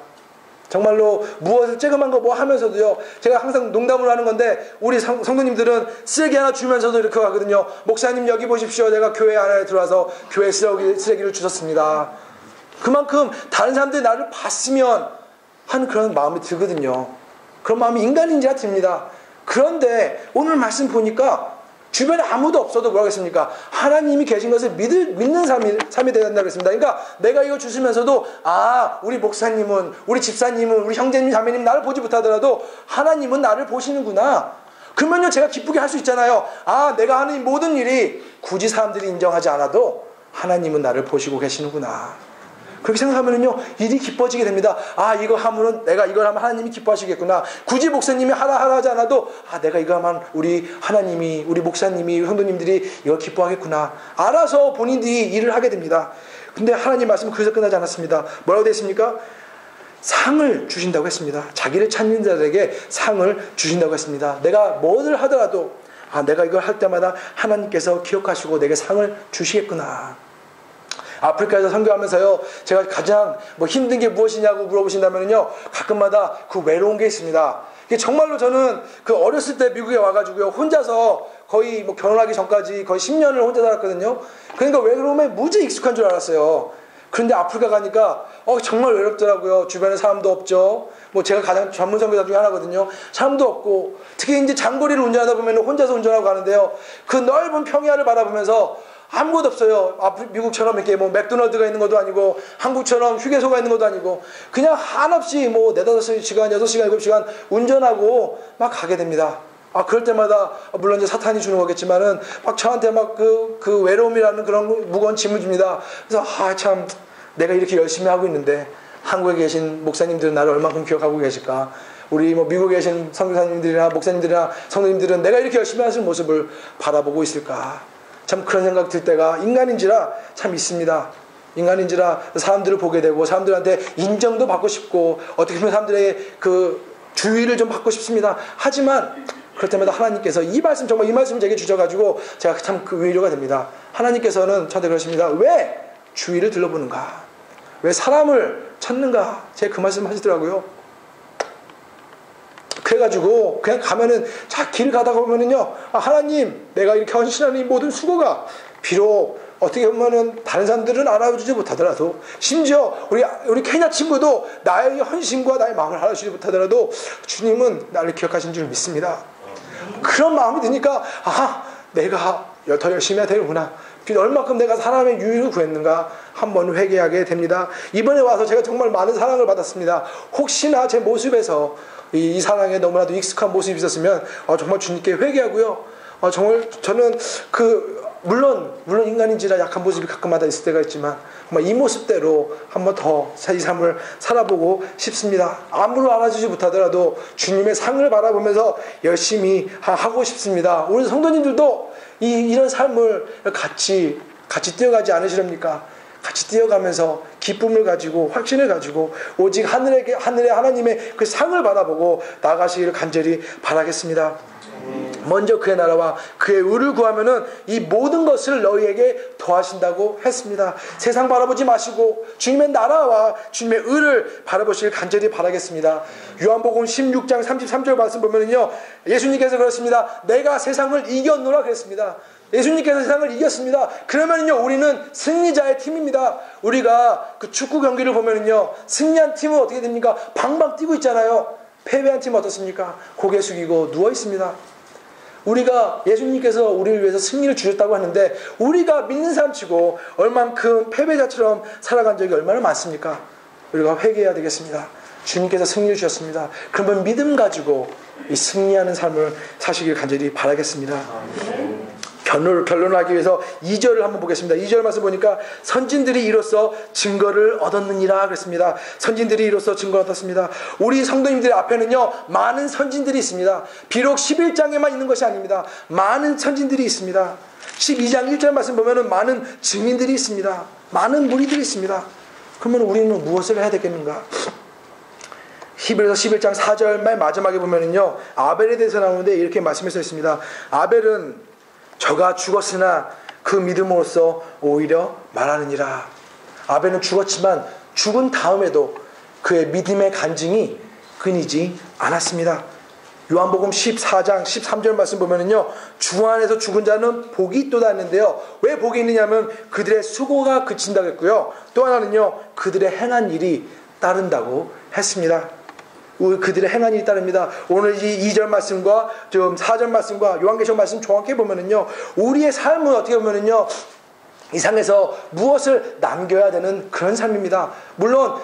정말로 무엇을 쬐그만 거 뭐 하면서도요, 제가 항상 농담으로 하는 건데, 우리 성도님들은 쓰레기 하나 주면서도 이렇게 하거든요. 목사님 여기 보십시오, 내가 교회 안에 들어와서 교회 쓰레기를 주셨습니다. 그만큼 다른 사람들이 나를 봤으면 하는 그런 마음이 들거든요. 그런 마음이 인간인지라 듭니다. 그런데 오늘 말씀 보니까 주변에 아무도 없어도 뭐라고 했습니까? 하나님이 계신 것을 믿는 삶이 되어야 된다고 했습니다. 그러니까 내가 이거 주시면서도, 우리 목사님은, 우리 집사님은, 우리 형제님, 자매님 나를 보지 못하더라도 하나님은 나를 보시는구나. 그러면요, 제가 기쁘게 할 수 있잖아요. 내가 하는 이 모든 일이 굳이 사람들이 인정하지 않아도 하나님은 나를 보시고 계시는구나. 그렇게 생각하면요, 일이 기뻐지게 됩니다. 이거 하면은, 내가 이걸 하면 하나님이 기뻐하시겠구나. 굳이 목사님이 하라 하지 않아도, 내가 이거 하면 우리 하나님이, 우리 목사님이, 성도님들이 이거 기뻐하겠구나. 알아서 본인들이 일을 하게 됩니다. 근데 하나님 말씀은 거기서 끝나지 않았습니다. 뭐라고 되어 있습니까? 상을 주신다고 했습니다. 자기를 찾는 자들에게 상을 주신다고 했습니다. 내가 뭐를 하더라도, 내가 이걸 할 때마다 하나님께서 기억하시고 내게 상을 주시겠구나. 아프리카에서 선교하면서요, 제가 가장 힘든 게 무엇이냐고 물어보신다면요, 가끔마다 그 외로운 게 있습니다. 이게 정말로 저는 그 어렸을 때 미국에 와가지고요, 혼자서 거의 뭐 결혼하기 전까지 거의 10년을 혼자 살았거든요. 그러니까 외로움에 무지 익숙한 줄 알았어요. 그런데 아프리카 가니까 정말 외롭더라고요. 주변에 사람도 없죠. 뭐 제가 가장 전문 선교사 중에 하나거든요. 사람도 없고, 특히 이제 장거리를 운전하다 보면 혼자서 운전하고 가는데요. 그 넓은 평야를 바라보면서 아무것도 없어요. 미국처럼 이렇게 뭐 맥도날드가 있는 것도 아니고, 한국처럼 휴게소가 있는 것도 아니고, 그냥 한없이 뭐 4-5시간, 6시간, 7시간 운전하고 막 가게 됩니다. 그럴 때마다, 물론 이제 사탄이 주는 거겠지만은, 막 저한테 막 그 외로움이라는 그런 무거운 짐을 줍니다. 그래서, 참, 내가 이렇게 열심히 하고 있는데, 한국에 계신 목사님들은 나를 얼마큼 기억하고 계실까? 우리 뭐 미국에 계신 선교사님들이나 목사님들이나 성도님들은 내가 이렇게 열심히 하시는 모습을 바라보고 있을까? 참 그런 생각 들 때가 인간인지라 참 있습니다. 인간인지라 사람들을 보게 되고, 사람들한테 인정도 받고 싶고, 어떻게 보면 사람들의 그 주의를 좀 받고 싶습니다. 하지만, 그럴 때마다 하나님께서 이 말씀을 제게 주셔가지고 제가 참 그 위로가 됩니다. 하나님께서는 저한테 그러십니다. 왜 주위를 둘러보는가? 왜 사람을 찾는가? 제가 그 말씀 하시더라고요. 그래가지고 그냥 가면은 길 가다가 보면은요, 하나님, 내가 이렇게 헌신하는 이 모든 수고가 비록 어떻게 보면은 다른 사람들은 알아주지 못하더라도, 심지어 우리 케냐 친구도 나의 헌신과 나의 마음을 알아주지 못하더라도 주님은 나를 기억하신 줄 믿습니다. 그런 마음이 드니까 내가 더 열심히 해야 되는구나. 얼마큼 내가 사람의 유익을 구했는가 한번 회개하게 됩니다. 이번에 와서 제가 정말 많은 사랑을 받았습니다. 혹시나 제 모습에서 이 사랑에 너무나도 익숙한 모습이 있었으면 정말 주님께 회개하고요. 정말 저는 물론 인간인지라 약한 모습이 가끔마다 있을 때가 있지만, 정말 이 모습대로 한번 더 이 삶을 살아보고 싶습니다. 아무로 알아주지 못하더라도 주님의 상을 바라보면서 열심히 하고 싶습니다. 우리 성도님들도 이런 삶을 같이 뛰어가지 않으시렵니까? 같이 뛰어가면서 기쁨을 가지고 확신을 가지고 오직 하늘의 하나님의 그 상을 바라보고 나아가시기를 간절히 바라겠습니다. 먼저 그의 나라와 그의 의를 구하면은 이 모든 것을 너희에게 더하신다고 했습니다. 세상 바라보지 마시고 주님의 나라와 주님의 의를 바라보시길 간절히 바라겠습니다. 요한복음 16장 33절 말씀 보면은요, 예수님께서 그렇습니다. 내가 세상을 이겼노라 그랬습니다. 예수님께서 세상을 이겼습니다. 그러면은요, 우리는 승리자의 팀입니다. 우리가 그 축구 경기를 보면은요, 승리한 팀은 어떻게 됩니까? 방방 뛰고 있잖아요. 패배한 팀은 어떻습니까? 고개 숙이고 누워 있습니다. 우리가 예수님께서 우리를 위해서 승리를 주셨다고 하는데, 우리가 믿는 사람치고 얼만큼 패배자처럼 살아간 적이 얼마나 많습니까? 우리가 회개해야 되겠습니다. 주님께서 승리를 주셨습니다. 그러면 믿음 가지고 이 승리하는 삶을 사시길 간절히 바라겠습니다. 결론을 하기 위해서 2절을 한번 보겠습니다. 2절 말씀 보니까 선진들이 이로써 증거를 얻었느니라 그랬습니다. 선진들이 이로써 증거를 얻었습니다. 우리 성도님들 앞에는요, 많은 선진들이 있습니다. 비록 11장에만 있는 것이 아닙니다. 많은 선진들이 있습니다. 12장 1절 말씀 보면은 많은 증인들이 있습니다. 많은 무리들이 있습니다. 그러면 우리는 무엇을 해야 되겠는가? 히브리서 11장 4절 말 마지막에 보면은요, 아벨에 대해서 나오는데 이렇게 말씀해서 있습니다. 아벨은 저가 죽었으나 그 믿음으로써 오히려 말하느니라. 아벨은 죽었지만 죽은 다음에도 그의 믿음의 간증이 끊이지 않았습니다. 요한복음 14장 13절 말씀 보면은요, 주 안에서 죽은 자는 복이 있도다 했는데요, 왜 복이 있느냐면 그들의 수고가 그친다고 했고요, 또 하나는요, 그들의 행한 일이 따른다고 했습니다. 그들의 행한 일이 따릅니다. 오늘 이 2절 말씀과 좀 4절 말씀과 요한계시록 말씀 정확히 보면은요, 우리의 삶은 어떻게 보면은요, 이 상에서 무엇을 남겨야 되는 그런 삶입니다. 물론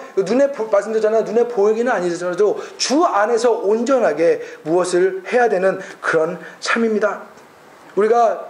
말씀드렸잖아요. 눈에 보이기는 아니더라도 주 안에서 온전하게 무엇을 해야 되는 그런 삶입니다. 우리가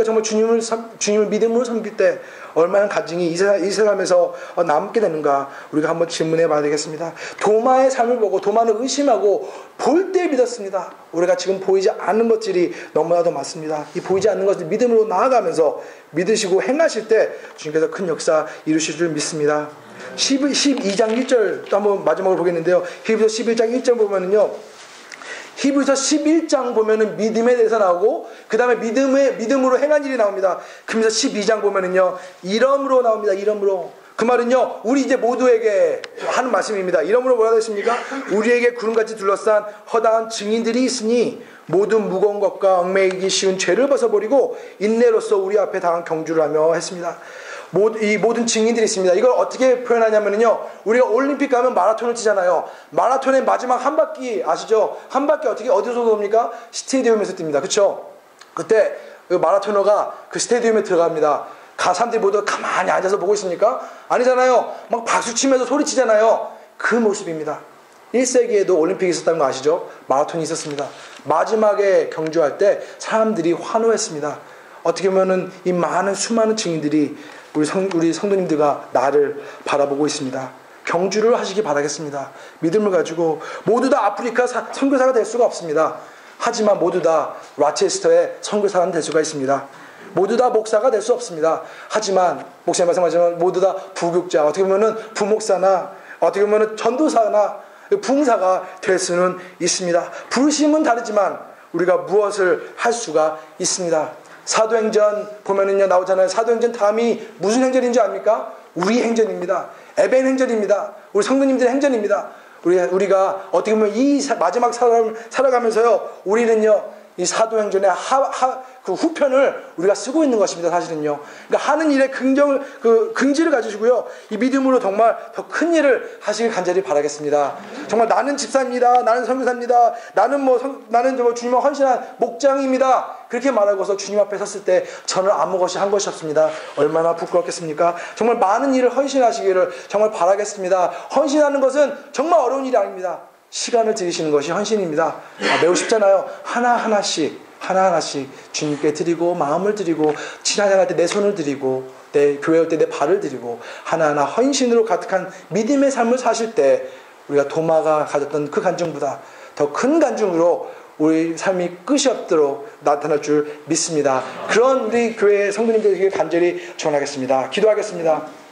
정말 주님을 믿음으로 섬길 때 얼마나 간증이 이 세상에서 남게 되는가, 우리가 한번 질문해 봐야 되겠습니다. 도마의 삶을 보고 도마는 의심하고 볼 때 믿었습니다. 우리가 지금 보이지 않는 것들이 너무나도 많습니다. 이 보이지 않는 것을 믿음으로 나아가면서 믿으시고 행하실 때 주님께서 큰 역사 이루실 줄 믿습니다. 12장 1절 또 한번 마지막으로 보겠는데요, 히브리서 11장 1절 보면은요, 히브리서 11장 보면은 믿음에 대해서 나오고, 그 다음에 믿음으로 행한 일이 나옵니다. 그러면서 12장 보면은요, 이름으로 나옵니다. 이름으로. 그 말은요, 우리 이제 모두에게 하는 말씀입니다. 이러므로 뭐라 되십니까? 우리에게 구름같이 둘러싼 허다한 증인들이 있으니 모든 무거운 것과 얽매이기 쉬운 죄를 벗어버리고 인내로서 우리 앞에 당한 경주를 하며 했습니다. 이 모든 증인들이 있습니다. 이걸 어떻게 표현하냐면요, 우리가 올림픽 가면 마라톤을 뛰잖아요. 마라톤의 마지막 한 바퀴 아시죠? 한 바퀴 어디서 돕니까? 스테디움에서 뜁니다. 그렇죠? 그때 그 마라토너가 그 스테디움에 들어갑니다. 사람들이 모두 가만히 앉아서 보고 있습니까? 아니잖아요. 막 박수치면서 소리치잖아요. 그 모습입니다. 1세기에도 올림픽이 있었다는 거 아시죠? 마라톤이 있었습니다. 마지막에 경주할 때 사람들이 환호했습니다. 어떻게 보면은 이 수많은 증인들이 우리 성도님들과 나를 바라보고 있습니다. 경주를 하시기 바라겠습니다. 믿음을 가지고 모두 다 아프리카 선교사가 될 수가 없습니다. 하지만 모두 다 라체스터의 선교사가 될 수가 있습니다. 모두 다 목사가 될 수 없습니다. 하지만 목사님 말씀하지만 모두 다 부교육자, 어떻게 보면은 부목사나 어떻게 보면은 전도사나 부흥사가 될 수는 있습니다. 부르심은 다르지만 우리가 무엇을 할 수가 있습니다. 사도행전 보면은요 나오잖아요. 사도행전 다음이 무슨 행전인 줄 압니까? 우리 행전입니다. 에벤 행전입니다. 우리 성도님들의 행전입니다. 우리가 어떻게 보면 이 마지막 삶을 살아가면서요, 우리는요 이 사도행전의 그 후편을 우리가 쓰고 있는 것입니다. 사실은요. 그러니까 하는 일에 긍지를 가지시고요, 이 믿음으로 정말 더 큰 일을 하시길 간절히 바라겠습니다. 정말 나는 집사입니다. 나는 선교사입니다. 나는 주님을 헌신한 목장입니다. 그렇게 말하고서 주님 앞에 섰을 때 저는 아무것이 한 것이 없습니다. 얼마나 부끄럽겠습니까? 정말 많은 일을 헌신하시기를 정말 바라겠습니다. 헌신하는 것은 정말 어려운 일이 아닙니다. 시간을 들이시는 것이 헌신입니다. 매우 쉽잖아요. 하나하나씩 주님께 드리고 마음을 드리고 지나갈 때 내 손을 드리고 내 교회 올 때 내 발을 드리고 하나하나 헌신으로 가득한 믿음의 삶을 사실 때 우리가 도마가 가졌던 그 간증보다 더 큰 간증으로 우리 삶이 끝이 없도록 나타날 줄 믿습니다. 그런 우리 교회 성도님들에게 간절히 전하겠습니다. 기도하겠습니다.